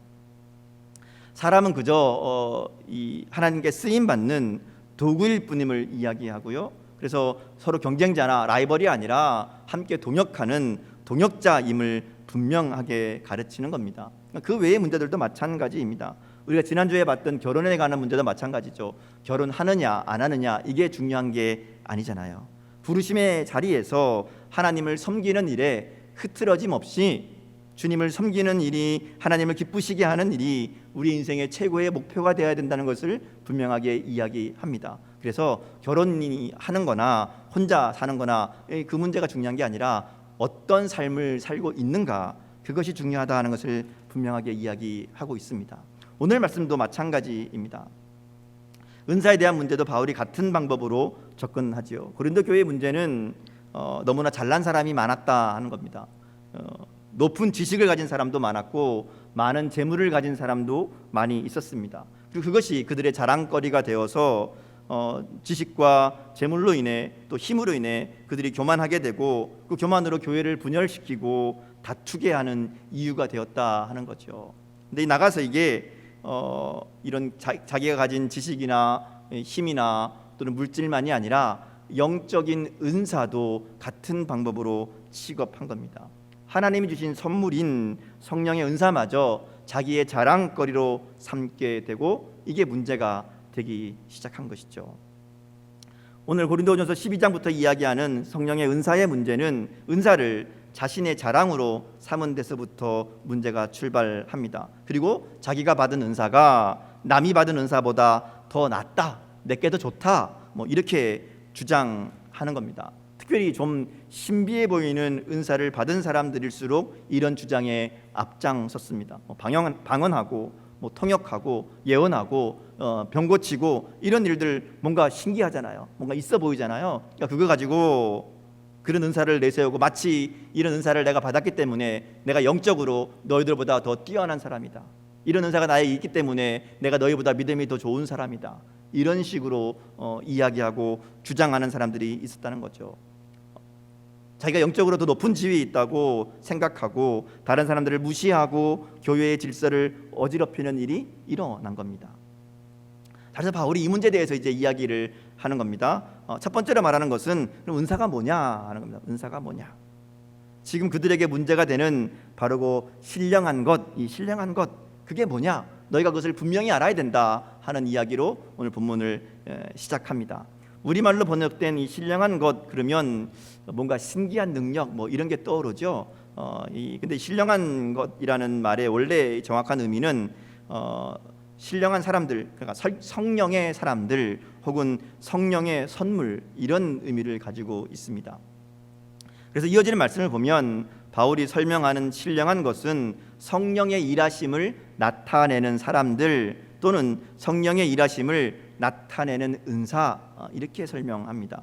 사람은 그저 이 하나님께 쓰임 받는 도구일 뿐임을 이야기하고요. 그래서 서로 경쟁자나 라이벌이 아니라 함께 동역하는 동역자임을 분명하게 가르치는 겁니다. 그 외의 문제들도 마찬가지입니다. 우리가 지난주에 봤던 결혼에 관한 문제도 마찬가지죠. 결혼하느냐 안 하느냐, 이게 중요한 게 아니잖아요. 부르심의 자리에서 하나님을 섬기는 일에 흐트러짐 없이 주님을 섬기는 일이, 하나님을 기쁘시게 하는 일이 우리 인생의 최고의 목표가 되어야 된다는 것을 분명하게 이야기합니다. 그래서 결혼이 하는 거나 혼자 사는 거나 그 문제가 중요한 게 아니라 어떤 삶을 살고 있는가, 그것이 중요하다는 것을 분명하게 이야기하고 있습니다. 오늘 말씀도 마찬가지입니다. 은사에 대한 문제도 바울이 같은 방법으로 접근하지요. 고린도 교회의 문제는 너무나 잘난 사람이 많았다 하는 겁니다. 높은 지식을 가진 사람도 많았고 많은 재물을 가진 사람도 많이 있었습니다. 그리고 그것이 그들의 자랑거리가 되어서 지식과 재물로 인해 또 힘으로 인해 그들이 교만하게 되고 그 교만으로 교회를 분열시키고 다투게 하는 이유가 되었다 하는 거죠. 근데 나가서 이게 이런 자기가 가진 지식이나 힘이나 또는 물질만이 아니라 영적인 은사도 같은 방법으로 취급한 겁니다. 하나님이 주신 선물인 성령의 은사마저 자기의 자랑거리로 삼게 되고 이게 문제가 되기 시작한 것이죠. 오늘 고린도전서 12장부터 이야기하는 성령의 은사의 문제는 은사를 자신의 자랑으로 삼은 데서부터 문제가 출발합니다. 그리고 자기가 받은 은사가 남이 받은 은사보다 더 낫다, 내게 더 좋다, 이렇게 주장하는 겁니다. 특별히 좀 신비해 보이는 은사를 받은 사람들일수록 이런 주장에 앞장섰습니다. 방언하고 통역하고 예언하고 병 고치고 이런 일들 뭔가 신기하잖아요. 뭔가 있어 보이잖아요. 그러니까 그거 가지고 그런 은사를 내세우고 마치 이런 은사를 내가 받았기 때문에 내가 영적으로 너희들보다 더 뛰어난 사람이다, 이런 은사가 나에 있기 때문에 내가 너희보다 믿음이 더 좋은 사람이다, 이런 식으로 이야기하고 주장하는 사람들이 있었다는 거죠. 자기가 영적으로 더 높은 지위에 있다고 생각하고 다른 사람들을 무시하고 교회의 질서를 어지럽히는 일이 일어난 겁니다. 그래서 바울이 이 문제에 대해서 이제 이야기를 하는 겁니다. 첫 번째로 말하는 것은 그럼 은사가 뭐냐 하는 겁니다. 은사가 뭐냐? 지금 그들에게 문제가 되는 바르고 신령한 것, 이 신령한 것, 그게 뭐냐? 너희가 그것을 분명히 알아야 된다 하는 이야기로 오늘 본문을 시작합니다. 우리말로 번역된 이 신령한 것, 그러면 뭔가 신기한 능력 이런 게 떠오르죠. 근데 신령한 것이라는 말의 원래 정확한 의미는 신령한 사람들, 그러니까 성령의 사람들 혹은 성령의 선물, 이런 의미를 가지고 있습니다. 그래서 이어지는 말씀을 보면 바울이 설명하는 신령한 것은 성령의 일하심을 나타내는 사람들 또는 성령의 일하심을 나타내는 은사, 이렇게 설명합니다.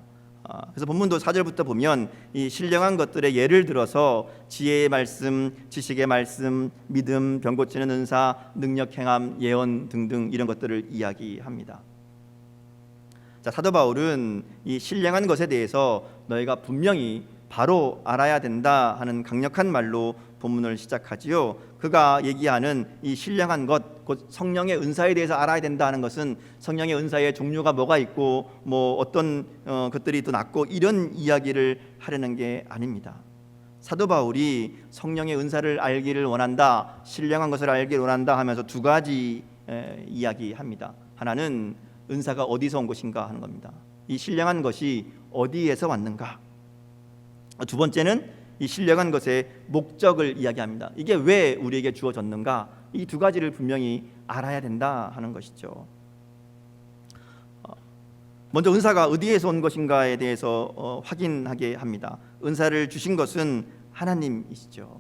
그래서 본문도 4절부터 보면 이 신령한 것들의 예를 들어서 지혜의 말씀, 지식의 말씀, 믿음, 병 고치는 은사, 능력 행함, 예언 등등 이런 것들을 이야기합니다. 자, 사도 바울은 이 신령한 것에 대해서 너희가 분명히 바로 알아야 된다 하는 강력한 말로 본문을 시작하지요. 그가 얘기하는 이 신령한 것, 곧 성령의 은사에 대해서 알아야 된다 하는 것은 성령의 은사의 종류가 뭐가 있고 뭐 어떤 것들이 또 낫고 이런 이야기를 하려는 게 아닙니다. 사도 바울이 성령의 은사를 알기를 원한다, 신령한 것을 알기를 원한다 하면서 두 가지 이야기합니다. 하나는 은사가 어디서 온 것인가 하는 겁니다. 이 신령한 것이 어디에서 왔는가. 두 번째는 이 신령한 것의 목적을 이야기합니다. 이게 왜 우리에게 주어졌는가, 이 두 가지를 분명히 알아야 된다 하는 것이죠. 먼저 은사가 어디에서 온 것인가에 대해서 확인하게 합니다. 은사를 주신 것은 하나님이시죠.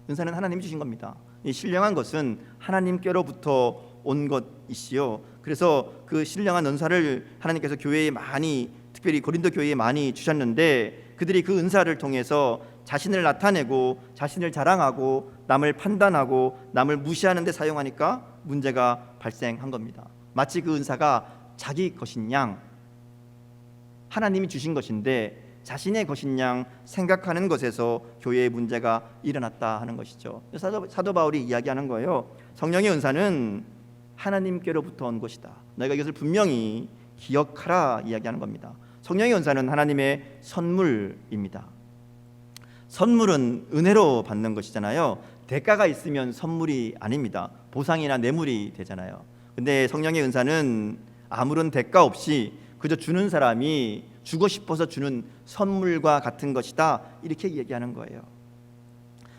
은사는 하나님이 주신 겁니다. 이 신령한 것은 하나님께로부터 온 것이시요. 그래서 그 신령한 은사를 하나님께서 교회에 많이, 특별히 고린도 교회에 많이 주셨는데 그들이 그 은사를 통해서 자신을 나타내고 자신을 자랑하고 남을 판단하고 남을 무시하는 데 사용하니까 문제가 발생한 겁니다. 마치 그 은사가 자기 것인 양, 하나님이 주신 것인데 자신의 것인 양 생각하는 것에서 교회의 문제가 일어났다 하는 것이죠. 사도 바울이 이야기하는 거예요. 성령의 은사는 하나님께로부터 온 것이다. 너희가 이것을 분명히 기억하라 이야기하는 겁니다. 성령의 은사는 하나님의 선물입니다. 선물은 은혜로 받는 것이잖아요. 대가가 있으면 선물이 아닙니다. 보상이나 뇌물이 되잖아요. 근데 성령의 은사는 아무런 대가 없이 그저 주는 사람이 주고 싶어서 주는 선물과 같은 것이다, 이렇게 얘기하는 거예요.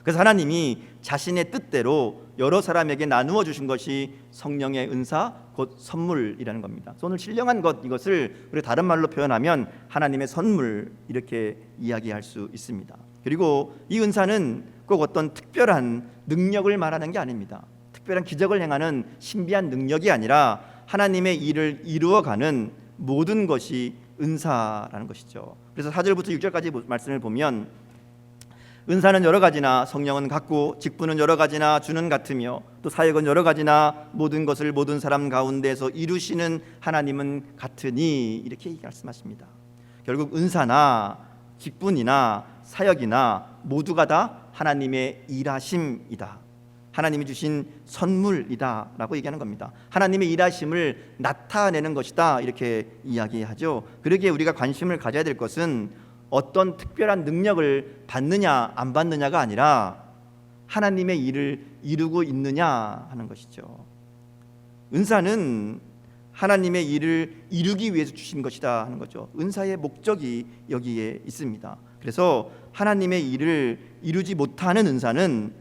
그래서 하나님이 자신의 뜻대로 여러 사람에게 나누어 주신 것이 성령의 은사, 곧 선물이라는 겁니다. 오늘 신령한 것, 이것을 우리가 다른 말로 표현하면 하나님의 선물, 이렇게 이야기할 수 있습니다. 그리고 이 은사는 꼭 어떤 특별한 능력을 말하는 게 아닙니다. 특별한 기적을 행하는 신비한 능력이 아니라 하나님의 일을 이루어가는 모든 것이 은사라는 것이죠. 그래서 4절부터 6절까지 말씀을 보면 은사는 여러 가지나 성령은 같고 직분은 여러 가지나 주는 같으며 또 사역은 여러 가지나 모든 것을 모든 사람 가운데서 이루시는 하나님은 같으니, 이렇게 말씀하십니다. 결국 은사나 직분이나 사역이나 모두가 다 하나님의 일하심이다, 하나님이 주신 선물이다 라고 얘기하는 겁니다. 하나님의 일하심을 나타내는 것이다, 이렇게 이야기하죠. 그러기에 우리가 관심을 가져야 될 것은 어떤 특별한 능력을 받느냐 안 받느냐가 아니라 하나님의 일을 이루고 있느냐 하는 것이죠. 은사는 하나님의 일을 이루기 위해서 주신 것이다 하는 거죠. 은사의 목적이 여기에 있습니다. 그래서 하나님의 일을 이루지 못하는 은사는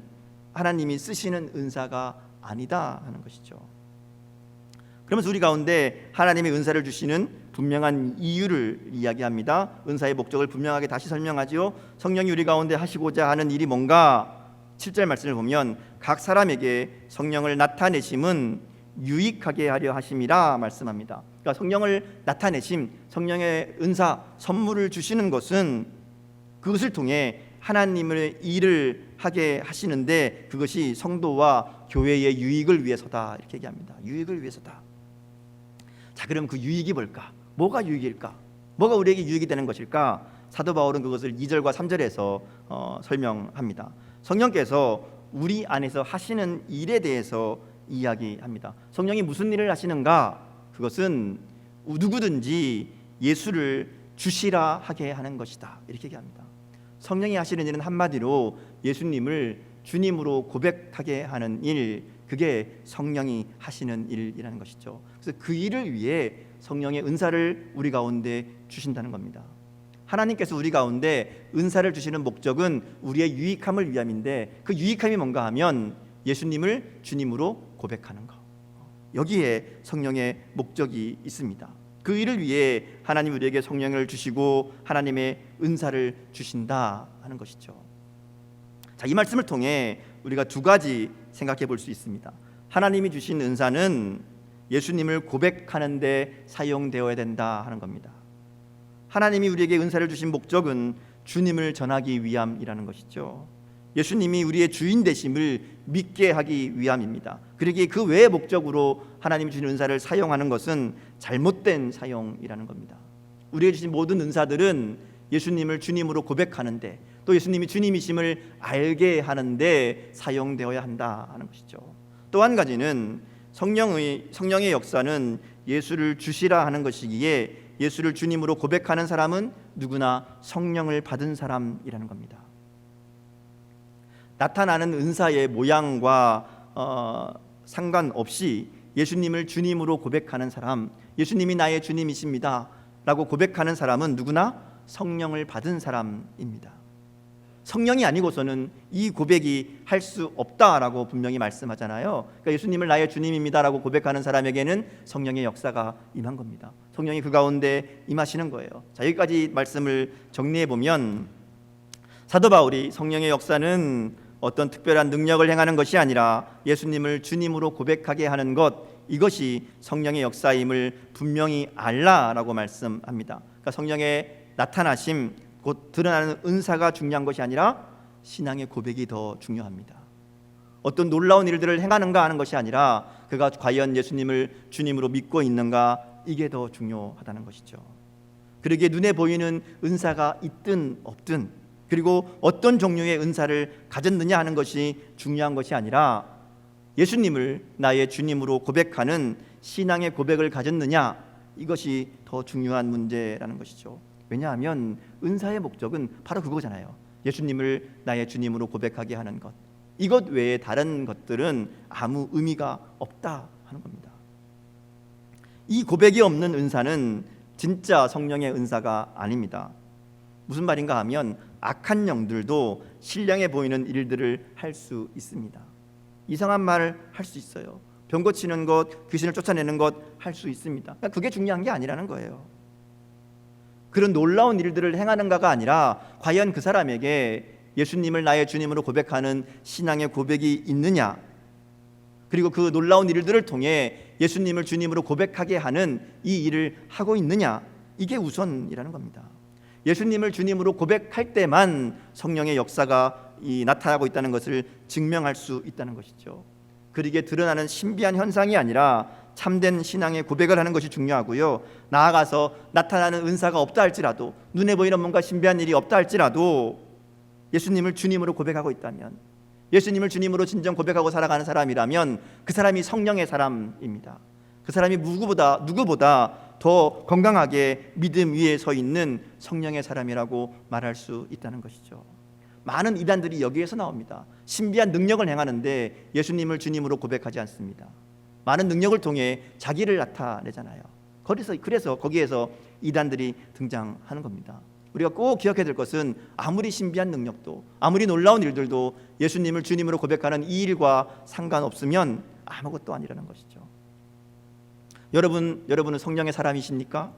하나님이 쓰시는 은사가 아니다 하는 것이죠. 그러면서 우리 가운데 하나님의 은사를 주시는 분명한 이유를 이야기합니다. 은사의 목적을 분명하게 다시 설명하지요. 성령이 우리 가운데 하시고자 하는 일이 뭔가, 7절 말씀을 보면 각 사람에게 성령을 나타내심은 유익하게 하려 하심이라 말씀합니다. 그러니까 성령을 나타내심, 성령의 은사, 선물을 주시는 것은 그것을 통해 하나님의 일을 하게 하시는데 그것이 성도와 교회의 유익을 위해서다, 이렇게 얘기합니다. 유익을 위해서다. 자, 그럼 그 유익이 뭘까? 뭐가 유익일까? 뭐가 우리에게 유익이 되는 것일까? 사도 바울은 그것을 2절과 3절에서 설명합니다. 성령께서 우리 안에서 하시는 일에 대해서 이야기합니다. 성령이 무슨 일을 하시는가? 그것은 누구든지 예수를 주시라 하게 하는 것이다, 이렇게 얘기합니다. 성령이 하시는 일은 한마디로 예수님을 주님으로 고백하게 하는 일, 그게 성령이 하시는 일이라는 것이죠. 그래서 그 일을 위해 성령의 은사를 우리 가운데 주신다는 겁니다. 하나님께서 우리 가운데 은사를 주시는 목적은 우리의 유익함을 위함인데 그 유익함이 뭔가 하면 예수님을 주님으로 고백하는 것, 여기에 성령의 목적이 있습니다. 그 일을 위해 하나님 우리에게 성령을 주시고 하나님의 은사를 주신다 하는 것이죠. 자, 이 말씀을 통해 우리가 두 가지 생각해 볼 수 있습니다. 하나님이 주신 은사는 예수님을 고백하는 데 사용되어야 된다 하는 겁니다. 하나님이 우리에게 은사를 주신 목적은 주님을 전하기 위함이라는 것이죠. 예수님이 우리의 주인 되심을 믿게 하기 위함입니다. 그러기에 그 외의 목적으로 하나님이 주신 은사를 사용하는 것은 잘못된 사용이라는 겁니다. 우리에게 주신 모든 은사들은 예수님을 주님으로 고백하는데 또 예수님이 주님이심을 알게 하는데 사용되어야 한다 하는 것이죠. 또 한 가지는 성령의 역사는 예수를 주시라 하는 것이기에 예수를 주님으로 고백하는 사람은 누구나 성령을 받은 사람이라는 겁니다. 나타나는 은사의 모양과 상관없이 예수님을 주님으로 고백하는 사람, 예수님이 나의 주님이십니다 라고 고백하는 사람은 누구나 성령을 받은 사람입니다. 성령이 아니고서는 이 고백이 할 수 없다라고 분명히 말씀하잖아요. 그러니까 예수님을 나의 주님입니다라고 고백하는 사람에게는 성령의 역사가 임한 겁니다. 성령이 그 가운데 임하시는 거예요. 자, 여기까지 말씀을 정리해 보면 사도 바울이 성령의 역사는 어떤 특별한 능력을 행하는 것이 아니라 예수님을 주님으로 고백하게 하는 것, 이것이 성령의 역사임을 분명히 알라라고 말씀합니다. 그러니까 성령의 나타나심, 곧 드러나는 은사가 중요한 것이 아니라 신앙의 고백이 더 중요합니다. 어떤 놀라운 일들을 행하는가 하는 것이 아니라 그가 과연 예수님을 주님으로 믿고 있는가, 이게 더 중요하다는 것이죠. 그러기에 눈에 보이는 은사가 있든 없든, 그리고 어떤 종류의 은사를 가졌느냐 하는 것이 중요한 것이 아니라 예수님을 나의 주님으로 고백하는 신앙의 고백을 가졌느냐, 이것이 더 중요한 문제라는 것이죠. 왜냐하면 은사의 목적은 바로 그거잖아요. 예수님을 나의 주님으로 고백하게 하는 것. 이것 외에 다른 것들은 아무 의미가 없다 하는 겁니다. 이 고백이 없는 은사는 진짜 성령의 은사가 아닙니다. 무슨 말인가 하면 악한 영들도 신령해 보이는 일들을 할 수 있습니다. 이상한 말을 할 수 있어요. 병 고치는 것, 귀신을 쫓아내는 것 할 수 있습니다. 그게 중요한 게 아니라는 거예요. 그런 놀라운 일들을 행하는가가 아니라 과연 그 사람에게 예수님을 나의 주님으로 고백하는 신앙의 고백이 있느냐, 그리고 그 놀라운 일들을 통해 예수님을 주님으로 고백하게 하는 이 일을 하고 있느냐, 이게 우선이라는 겁니다. 예수님을 주님으로 고백할 때만 성령의 역사가 나타나고 있다는 것을 증명할 수 있다는 것이죠. 그러기에 드러나는 신비한 현상이 아니라 참된 신앙의 고백을 하는 것이 중요하고요. 나아가서 나타나는 은사가 없다 할지라도, 눈에 보이는 뭔가 신비한 일이 없다 할지라도 예수님을 주님으로 고백하고 있다면, 예수님을 주님으로 진정 고백하고 살아가는 사람이라면 그 사람이 성령의 사람입니다. 그 사람이 누구보다 더 건강하게 믿음 위에 서 있는 성령의 사람이라고 말할 수 있다는 것이죠. 많은 이단들이 여기에서 나옵니다. 신비한 능력을 행하는데 예수님을 주님으로 고백하지 않습니다. 많은 능력을 통해 자기를 나타내잖아요. 그래서 거기에서 이단들이 등장하는 겁니다. 우리가 꼭 기억해야 될 것은 아무리 신비한 능력도, 아무리 놀라운 일들도 예수님을 주님으로 고백하는 이 일과 상관없으면 아무것도 아니라는 것이죠. 여러분은 성령의 사람이십니까?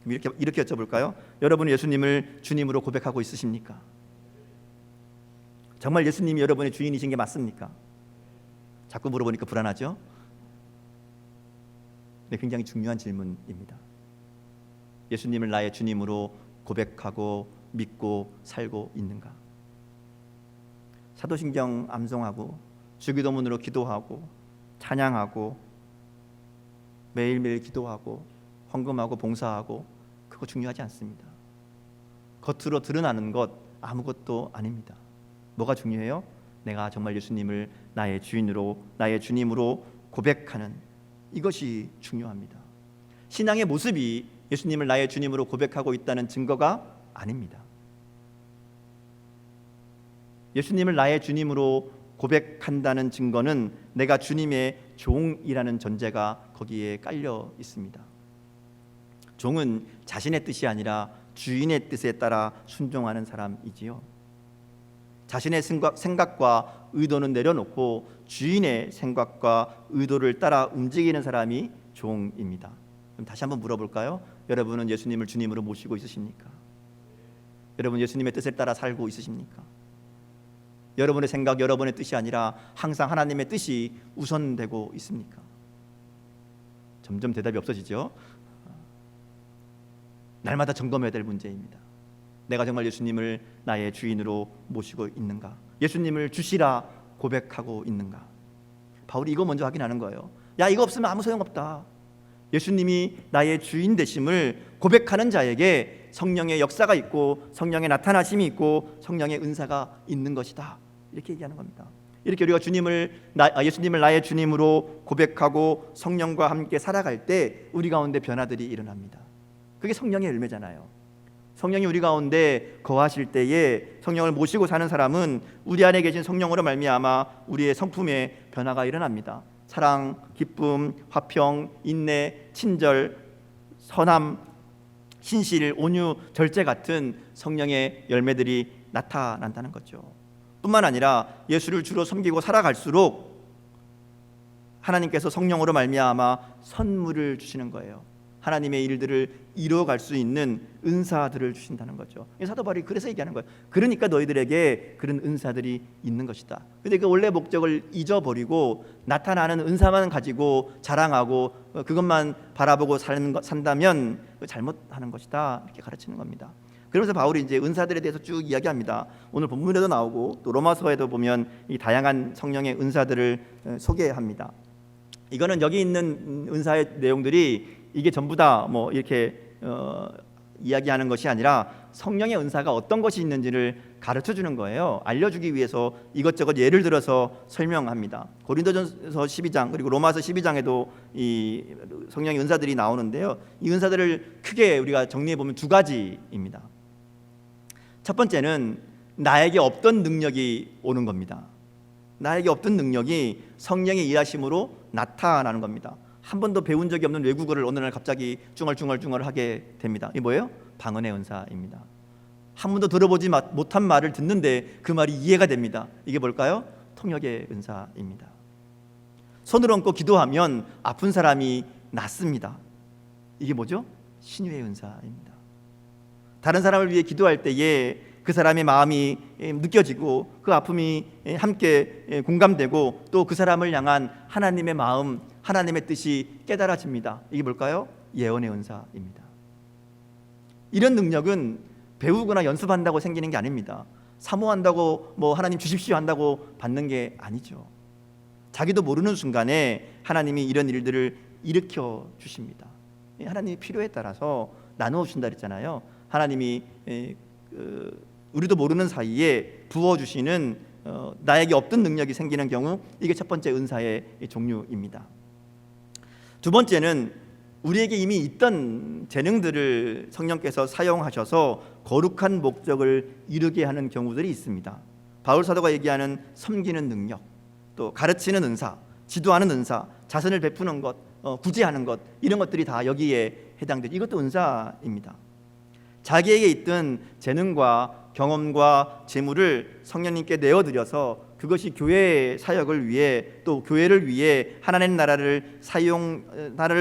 이렇게 여쭤볼까요? 여러분은 예수님을 주님으로 고백하고 있으십니까? 정말 예수님이 여러분의 주인이신 게 맞습니까? 자꾸 물어보니까 불안하죠? 네, 굉장히 중요한 질문입니다. 예수님을 나의 주님으로 고백하고 믿고 살고 있는가? 사도신경 암송하고 주기도문으로 기도하고 찬양하고 매일매일 기도하고 헌금하고 봉사하고, 그거 중요하지 않습니다. 겉으로 드러나는 것 아무것도 아닙니다. 뭐가 중요해요? 내가 정말 예수님을 나의 주인으로, 나의 주님으로 고백하는 이것이 중요합니다. 신앙의 모습이 예수님을 나의 주님으로 고백하고 있다는 증거가 아닙니다. 예수님을 나의 주님으로 고백한다는 증거는 내가 주님의 종이라는 전제가 거기에 깔려 있습니다. 종은 자신의 뜻이 아니라 주인의 뜻에 따라 순종하는 사람이지요. 자신의 생각과 의도는 내려놓고 주인의 생각과 의도를 따라 움직이는 사람이 종입니다. 그럼 다시 한번 물어볼까요? 여러분은 예수님을 주님으로 모시고 있으십니까? 여러분 예수님의 뜻에 따라 살고 있으십니까? 여러분의 생각, 여러분의 뜻이 아니라 항상 하나님의 뜻이 우선되고 있습니까? 점점 대답이 없어지죠. 날마다 점검해야 될 문제입니다. 내가 정말 예수님을 나의 주인으로 모시고 있는가? 예수님을 주시라 고백하고 있는가? 바울이 이거 먼저 확인하는 거예요. 야, 이거 없으면 아무 소용없다. 예수님이 나의 주인 되심을 고백하는 자에게 성령의 역사가 있고 성령의 나타나심이 있고 성령의 은사가 있는 것이다. 이렇게 얘기하는 겁니다. 이렇게 우리가 예수님을 나의 주님으로 고백하고 성령과 함께 살아갈 때 우리 가운데 변화들이 일어납니다. 그게 성령의 열매잖아요. 성령이 우리 가운데 거하실 때에 성령을 모시고 사는 사람은 우리 안에 계신 성령으로 말미암아 우리의 성품에 변화가 일어납니다. 사랑, 기쁨, 화평, 인내, 친절, 선함, 신실, 온유, 절제 같은 성령의 열매들이 나타난다는 거죠. 뿐만 아니라 예수를 주로 섬기고 살아갈수록 하나님께서 성령으로 말미암아 선물을 주시는 거예요. 하나님의 일들을 이루어갈 수 있는 은사들을 주신다는 거죠. 사도 바울이 그래서 얘기하는 거예요. 그러니까 너희들에게 그런 은사들이 있는 것이다. 근데 그 원래 목적을 잊어버리고 나타나는 은사만 가지고 자랑하고 그것만 바라보고 산다면 잘못하는 것이다. 이렇게 가르치는 겁니다. 그러면서 바울이 이제 은사들에 대해서 쭉 이야기합니다. 오늘 본문에도 나오고 또 로마서에도 보면 이 다양한 성령의 은사들을 소개합니다. 이거는 여기 있는 은사의 내용들이 이게 전부 다 뭐 이렇게 이야기하는 것이 아니라 성령의 은사가 어떤 것이 있는지를 가르쳐 주는 거예요. 알려주기 위해서 이것저것 예를 들어서 설명합니다. 고린도전서 12장 그리고 로마서 12장에도 이 성령의 은사들이 나오는데요. 이 은사들을 크게 우리가 정리해 보면 두 가지입니다. 첫 번째는 나에게 없던 능력이 오는 겁니다. 나에게 없던 능력이 성령의 일하심으로 나타나는 겁니다. 한 번도 배운 적이 없는 외국어를 어느 날 갑자기 중얼중얼 하게 됩니다. 이게 뭐예요? 방언의 은사입니다. 한 번도 들어보지 못한 말을 듣는데 그 말이 이해가 됩니다. 이게 뭘까요? 통역의 은사입니다. 손을 얹고 기도하면 아픈 사람이 낫습니다. 이게 뭐죠? 신유의 은사입니다. 다른 사람을 위해 기도할 때에 그 사람의 마음이 느껴지고 그 아픔이 함께 공감되고 또 그 사람을 향한 하나님의 마음, 하나님의 뜻이 깨달아집니다. 이게 뭘까요? 예언의 은사입니다. 이런 능력은 배우거나 연습한다고 생기는 게 아닙니다. 사모한다고 뭐 하나님 주십시오 한다고 받는 게 아니죠. 자기도 모르는 순간에 하나님이 이런 일들을 일으켜 주십니다. 하나님이 필요에 따라서 나누어 주신다 그랬잖아요. 하나님이 우리도 모르는 사이에 부어주시는 나에게 없던 능력이 생기는 경우 이게 첫 번째 은사의 종류입니다. 두 번째는 우리에게 이미 있던 재능들을 성령께서 사용하셔서 거룩한 목적을 이루게 하는 경우들이 있습니다. 바울 사도가 얘기하는 섬기는 능력, 또 가르치는 은사, 지도하는 은사, 자선을 베푸는 것, 구제하는 것 이런 것들이 다 여기에 해당되죠. 이것도 은사입니다. 자기에게 있던 재능과 경험과 재물을 성령님께 내어드려서 그것이 교회의 사역을 위해 또 교회를 위해 하나님 나라를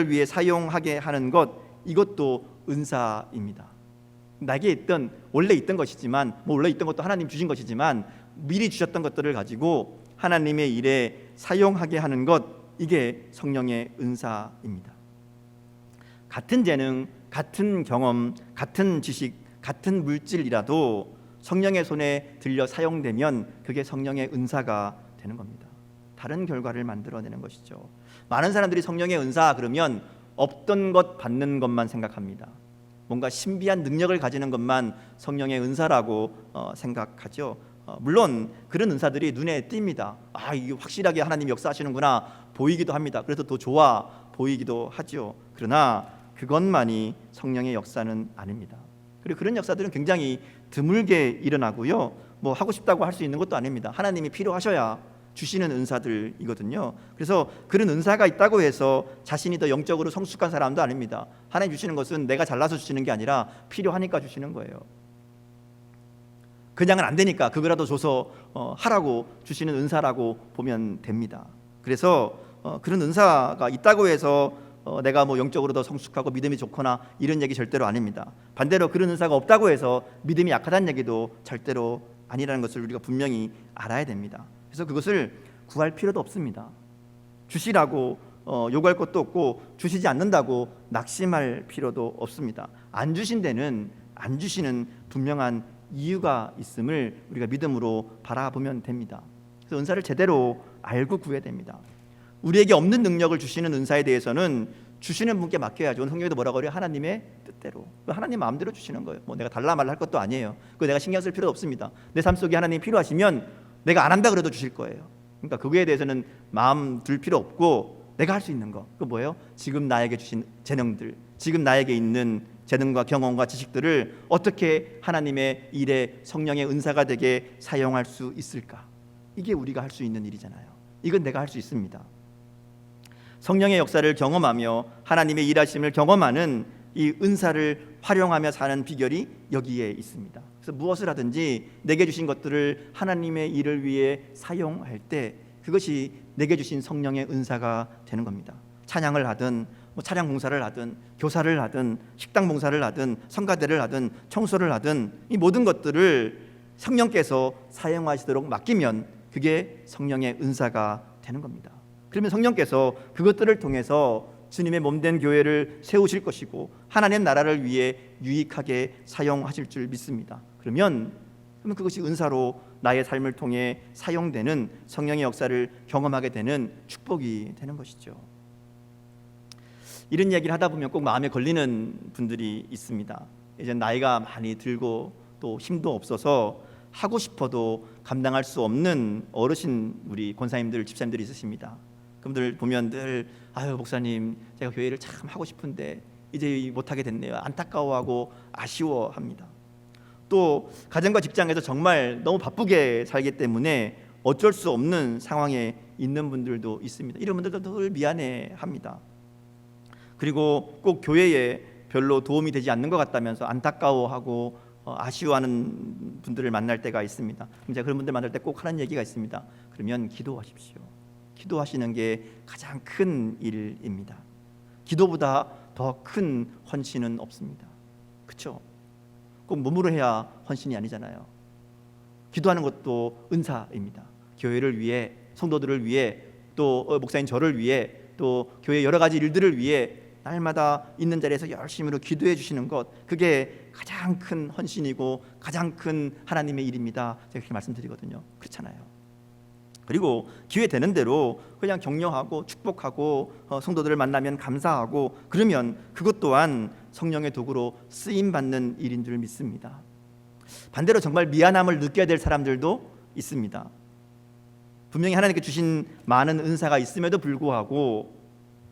위해 사용하게 하는 것 이것도 은사입니다. 나에게 원래 있던 것이지만 원래 있던 것도 하나님 주신 것이지만 미리 주셨던 것들을 가지고 하나님의 일에 사용하게 하는 것 이게 성령의 은사입니다. 같은 재능, 같은 경험, 같은 지식, 같은 물질이라도 성령의 손에 들려 사용되면 그게 성령의 은사가 되는 겁니다. 다른 결과를 만들어내는 것이죠. 많은 사람들이 성령의 은사 그러면 없던 것 받는 것만 생각합니다. 뭔가 신비한 능력을 가지는 것만 성령의 은사라고 생각하죠. 물론 그런 은사들이 눈에 띕니다. 이게 확실하게 하나님 역사하시는구나 보이기도 합니다. 그래서 더 좋아 보이기도 하죠. 그러나 그것만이 성령의 역사는 아닙니다. 그리고 그런 역사들은 굉장히 드물게 일어나고요. 뭐 하고 싶다고 할 수 있는 것도 아닙니다. 하나님이 필요하셔야 주시는 은사들이거든요. 그래서 그런 은사가 있다고 해서 자신이 더 영적으로 성숙한 사람도 아닙니다. 하나님 주시는 것은 내가 잘나서 주시는 게 아니라 필요하니까 주시는 거예요. 그냥은 안 되니까 그거라도 줘서 하라고 주시는 은사라고 보면 됩니다. 그래서 그런 은사가 있다고 해서 내가 뭐 영적으로 더 성숙하고 믿음이 좋거나 이런 얘기 절대로 아닙니다. 반대로 그런 은사가 없다고 해서 믿음이 약하다는 얘기도 절대로 아니라는 것을 우리가 분명히 알아야 됩니다. 그래서 그것을 구할 필요도 없습니다. 주시라고 요구할 것도 없고 주시지 않는다고 낙심할 필요도 없습니다. 안 주신 데는 안 주시는 분명한 이유가 있음을 우리가 믿음으로 바라보면 됩니다. 그래서 은사를 제대로 알고 구해야 됩니다. 우리에게 없는 능력을 주시는 은사에 대해서는 주시는 분께 맡겨야죠. 성경에도 뭐라고 그래요? 하나님의 뜻대로. 하나님 마음대로 주시는 거예요. 뭐 내가 달라 말라 할 것도 아니에요. 그거 내가 신경 쓸 필요도 없습니다. 내 삶 속에 하나님이 필요하시면 내가 안 한다 그래도 주실 거예요. 그러니까 그거에 대해서는 마음 둘 필요 없고 내가 할 수 있는 거, 그 뭐예요? 지금 나에게 주신 재능들, 지금 나에게 있는 재능과 경험과 지식들을 어떻게 하나님의 일에 성령의 은사가 되게 사용할 수 있을까? 이게 우리가 할 수 있는 일이잖아요. 이건 내가 할 수 있습니다. 성령의 역사를 경험하며 하나님의 일하심을 경험하는 이 은사를 활용하며 사는 비결이 여기에 있습니다. 그래서 무엇을 하든지 내게 주신 것들을 하나님의 일을 위해 사용할 때 그것이 내게 주신 성령의 은사가 되는 겁니다. 찬양을 하든 뭐 차량 봉사를 하든 교사를 하든 식당 봉사를 하든 성가대를 하든 청소를 하든 이 모든 것들을 성령께서 사용하시도록 맡기면 그게 성령의 은사가 되는 겁니다. 그러면 성령께서 그것들을 통해서 주님의 몸된 교회를 세우실 것이고 하나님의 나라를 위해 유익하게 사용하실 줄 믿습니다. 그러면 그것이 은사로 나의 삶을 통해 사용되는 성령의 역사를 경험하게 되는 축복이 되는 것이죠. 이런 얘기를 하다 보면 꼭 마음에 걸리는 분들이 있습니다. 이제 나이가 많이 들고 또 힘도 없어서 하고 싶어도 감당할 수 없는 어르신 우리 권사님들, 집사님들이 있으십니다. 그분들 보면 늘 아유 목사님 제가 교회를 참 하고 싶은데 이제 못하게 됐네요. 안타까워하고 아쉬워합니다. 또 가정과 직장에서 정말 너무 바쁘게 살기 때문에 어쩔 수 없는 상황에 있는 분들도 있습니다. 이런 분들도 늘 미안해합니다. 그리고 꼭 교회에 별로 도움이 되지 않는 것 같다면서 안타까워하고 아쉬워하는 분들을 만날 때가 있습니다. 제가 그런 분들 만날 때 꼭 하는 얘기가 있습니다. 그러면 기도하십시오. 기도하시는 게 가장 큰 일입니다. 기도보다 더 큰 헌신은 없습니다. 그렇죠? 꼭 몸으로 해야 헌신이 아니잖아요. 기도하는 것도 은사입니다. 교회를 위해, 성도들을 위해, 또 목사님 저를 위해, 또 교회 여러 가지 일들을 위해 날마다 있는 자리에서 열심으로 기도해 주시는 것, 그게 가장 큰 헌신이고 가장 큰 하나님의 일입니다. 제가 그렇게 말씀드리거든요. 그렇잖아요. 그리고 기회 되는 대로 그냥 격려하고 축복하고 성도들을 만나면 감사하고 그러면 그것 또한 성령의 도구로 쓰임 받는 일인 줄 믿습니다. 반대로 정말 미안함을 느껴야 될 사람들도 있습니다. 분명히 하나님께 주신 많은 은사가 있음에도 불구하고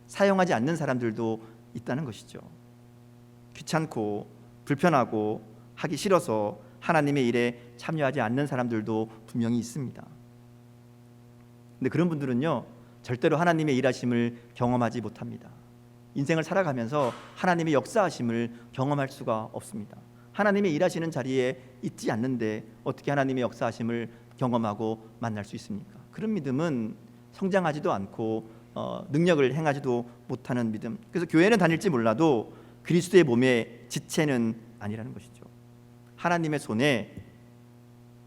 사용하지 않는 사람들도 있다는 것이죠. 귀찮고 불편하고 하기 싫어서 하나님의 일에 참여하지 않는 사람들도 분명히 있습니다. 근데 그런 분들은요 절대로 하나님의 일하심을 경험하지 못합니다. 인생을 살아가면서 하나님의 역사하심을 경험할 수가 없습니다. 하나님의 일하시는 자리에 있지 않는데 어떻게 하나님의 역사하심을 경험하고 만날 수 있습니까? 그런 믿음은 성장하지도 않고 능력을 행하지도 못하는 믿음. 그래서 교회는 다닐지 몰라도 그리스도의 몸의 지체는 아니라는 것이죠. 하나님의 손에,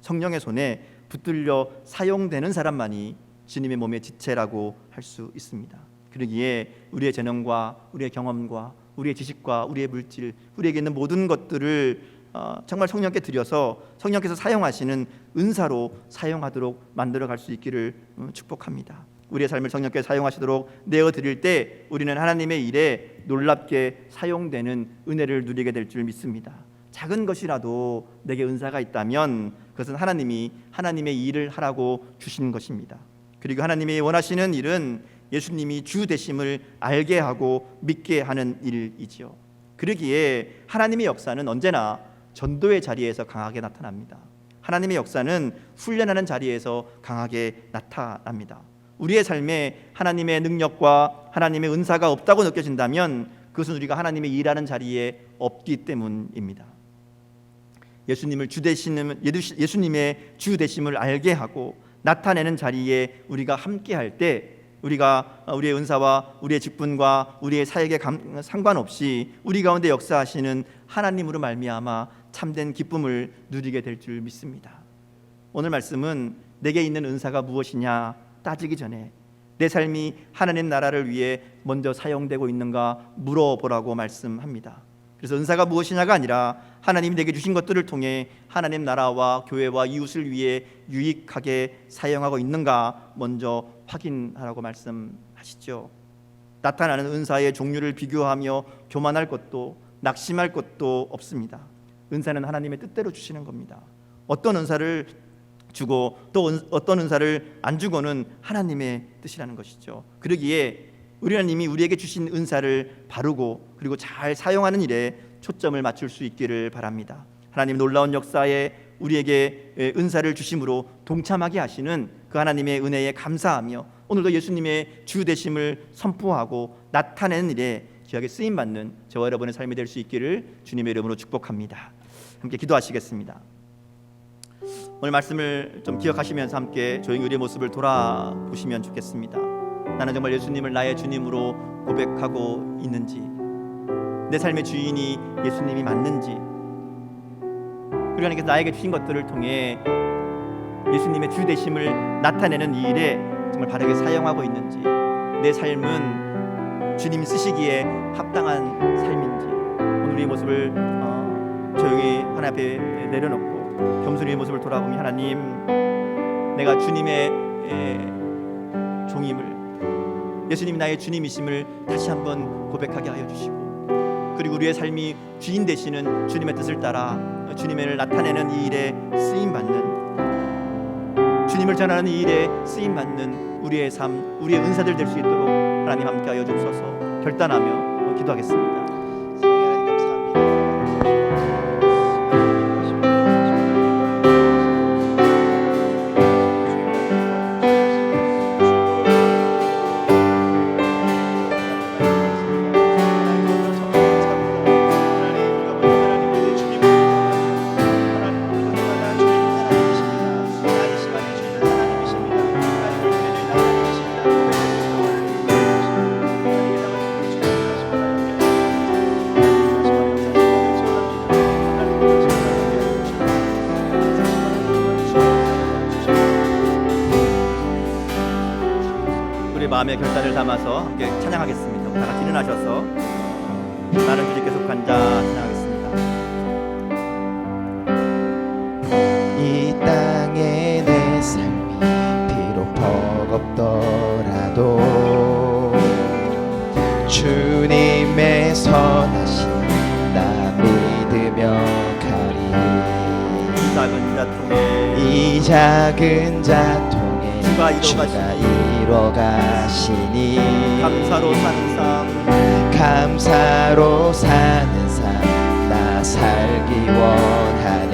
성령의 손에 붙들려 사용되는 사람만이 주님의 몸의 지체라고 할 수 있습니다. 그러기에 우리의 재능과 우리의 경험과 우리의 지식과 우리의 물질, 우리에게 있는 모든 것들을 정말 성령께 드려서 성령께서 사용하시는 은사로 사용하도록 만들어갈 수 있기를 축복합니다. 우리의 삶을 성령께 사용하시도록 내어드릴 때 우리는 하나님의 일에 놀랍게 사용되는 은혜를 누리게 될 줄 믿습니다. 작은 것이라도 내게 은사가 있다면 그것은 하나님이 하나님의 일을 하라고 주신 것입니다. 그리고 하나님이 원하시는 일은 예수님이 주 되심을 알게 하고 믿게 하는 일이지요. 그러기에 하나님의 역사는 언제나 전도의 자리에서 강하게 나타납니다. 하나님의 역사는 훈련하는 자리에서 강하게 나타납니다. 우리의 삶에 하나님의 능력과 하나님의 은사가 없다고 느껴진다면 그것은 우리가 하나님의 일하는 자리에 없기 때문입니다. 예수님의 주 되심을 알게 하고 나타내는 자리에 우리가 함께할 때 우리가 우리의 은사와 우리의 직분과 우리의 사역에 상관없이 우리 가운데 역사하시는 하나님으로 말미암아 참된 기쁨을 누리게 될 줄 믿습니다. 오늘 말씀은 내게 있는 은사가 무엇이냐 따지기 전에 내 삶이 하나님 나라를 위해 먼저 사용되고 있는가 물어보라고 말씀합니다. 그래서 은사가 무엇이냐가 아니라 하나님이 내게 주신 것들을 통해 하나님 나라와 교회와 이웃을 위해 유익하게 사용하고 있는가 먼저 확인하라고 말씀하시죠. 나타나는 은사의 종류를 비교하며 교만할 것도 낙심할 것도 없습니다. 은사는 하나님의 뜻대로 주시는 겁니다. 어떤 은사를 주고 또 어떤 은사를 안 주고는 하나님의 뜻이라는 것이죠. 그러기에 우리 하나님이 우리에게 주신 은사를 바르고 그리고 잘 사용하는 일에 초점을 맞출 수 있기를 바랍니다. 하나님 놀라운 역사에 우리에게 은사를 주심으로 동참하게 하시는 그 하나님의 은혜에 감사하며 오늘도 예수님의 주 되심을 선포하고 나타내는 일에 귀하게 쓰임받는 저와 여러분의 삶이 될 수 있기를 주님의 이름으로 축복합니다. 함께 기도하시겠습니다. 오늘 말씀을 좀 기억하시면서 함께 조용히 우리의 모습을 돌아보시면 좋겠습니다. 나는 정말 예수님을 나의 주님으로 고백하고 있는지, 내 삶의 주인이 예수님이 맞는지, 그리고 하나님께서 나에게 주신 것들을 통해 예수님의 주 되심을 나타내는 이 일에 정말 바르게 사용하고 있는지, 내 삶은 주님 쓰시기에 합당한 삶인지, 오늘 이 모습을 조용히 하나님 앞에 내려놓고 겸손히 모습을 돌아보며 하나님, 내가 주님의 종임을, 예수님이 나의 주님이심을 다시 한번 고백하게 하여 주시고, 그리고 우리의 삶이 주인 되시는 주님의 뜻을 따라 주님을 나타내는 이 일에 쓰임받는, 주님을 전하는 이 일에 쓰임받는 우리의 삶, 우리의 은사들 될 수 있도록 하나님 함께하여 주옵소서. 결단하며 기도하겠습니다. 마음의 결단을 담아서 함께 찬양하겠습니다. 다 같이 일어나셔서 나는 주님께 속한 자 찬양하겠습니다. 이 땅에 내 삶이 비록 버겁더라도 주님의 선하심 나 믿으며 가리. 이 작은 자통에 주가 이뤄가시니 감사로 사는 삶 나 살기 원하네.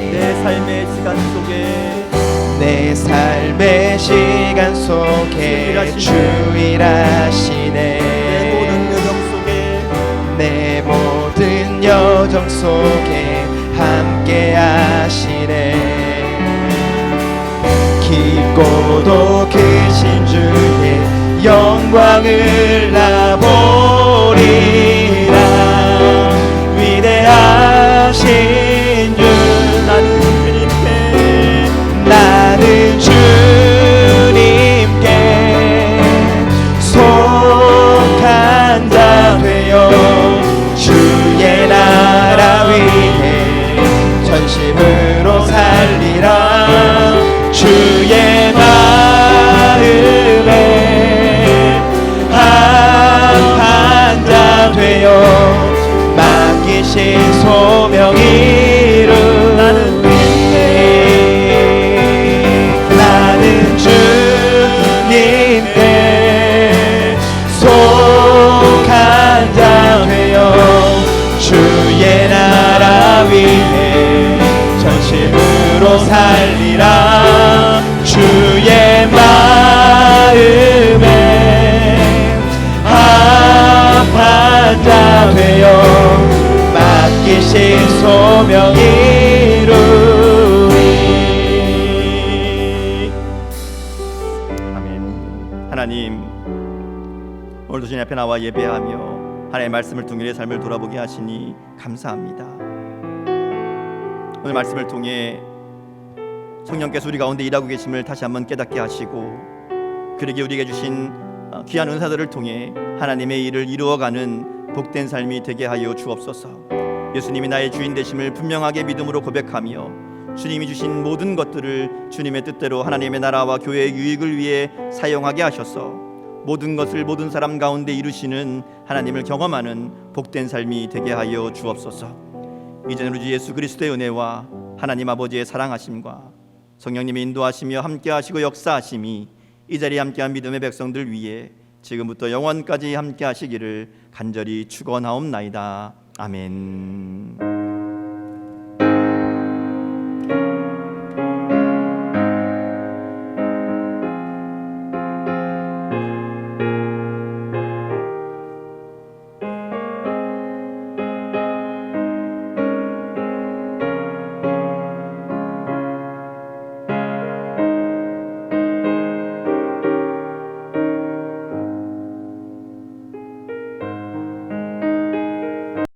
내 삶의 시간 속에 주 일하시네. 내 모든 여정 속에 함께 하시네. 깊고도 크신 주의 영광을 나 보리라. 위대하신 주 나는 주님께 속한 자 되어 주의 나라 위해 전심으로 살리라. 주의 마음에 합한 자 되어 맡기신 소명 이루. 나는 주님께 속한 자 되어 주의 나라 위해 전심으로 살리라. 주의 마음에 합한 자 되어 맡기신 소명 이루. 오늘도 주님 앞에 나와 예배하며 하나님의 말씀을 통해 내 삶을 돌아보게 하시니 감사합니다. 오늘 말씀을 통해 성령께서 우리 가운데 일하고 계심을 다시 한번 깨닫게 하시고, 그러게 우리에게 주신 귀한 은사들을 통해 하나님의 일을 이루어가는 복된 삶이 되게 하여 주옵소서. 예수님이 나의 주인 되심을 분명하게 믿음으로 고백하며 주님이 주신 모든 것들을 주님의 뜻대로 하나님의 나라와 교회의 유익을 위해 사용하게 하셔서 모든 것을 모든 사람 가운데 이루시는 하나님을 경험하는 복된 삶이 되게 하여 주옵소서. 이제는 우리 주 예수 그리스도의 은혜와 하나님 아버지의 사랑하심과 성령님의 인도하시며 함께하시고 역사하심이 이 자리에 함께한 믿음의 백성들 위해 지금부터 영원까지 함께하시기를 간절히 축원하옵나이다. 아멘.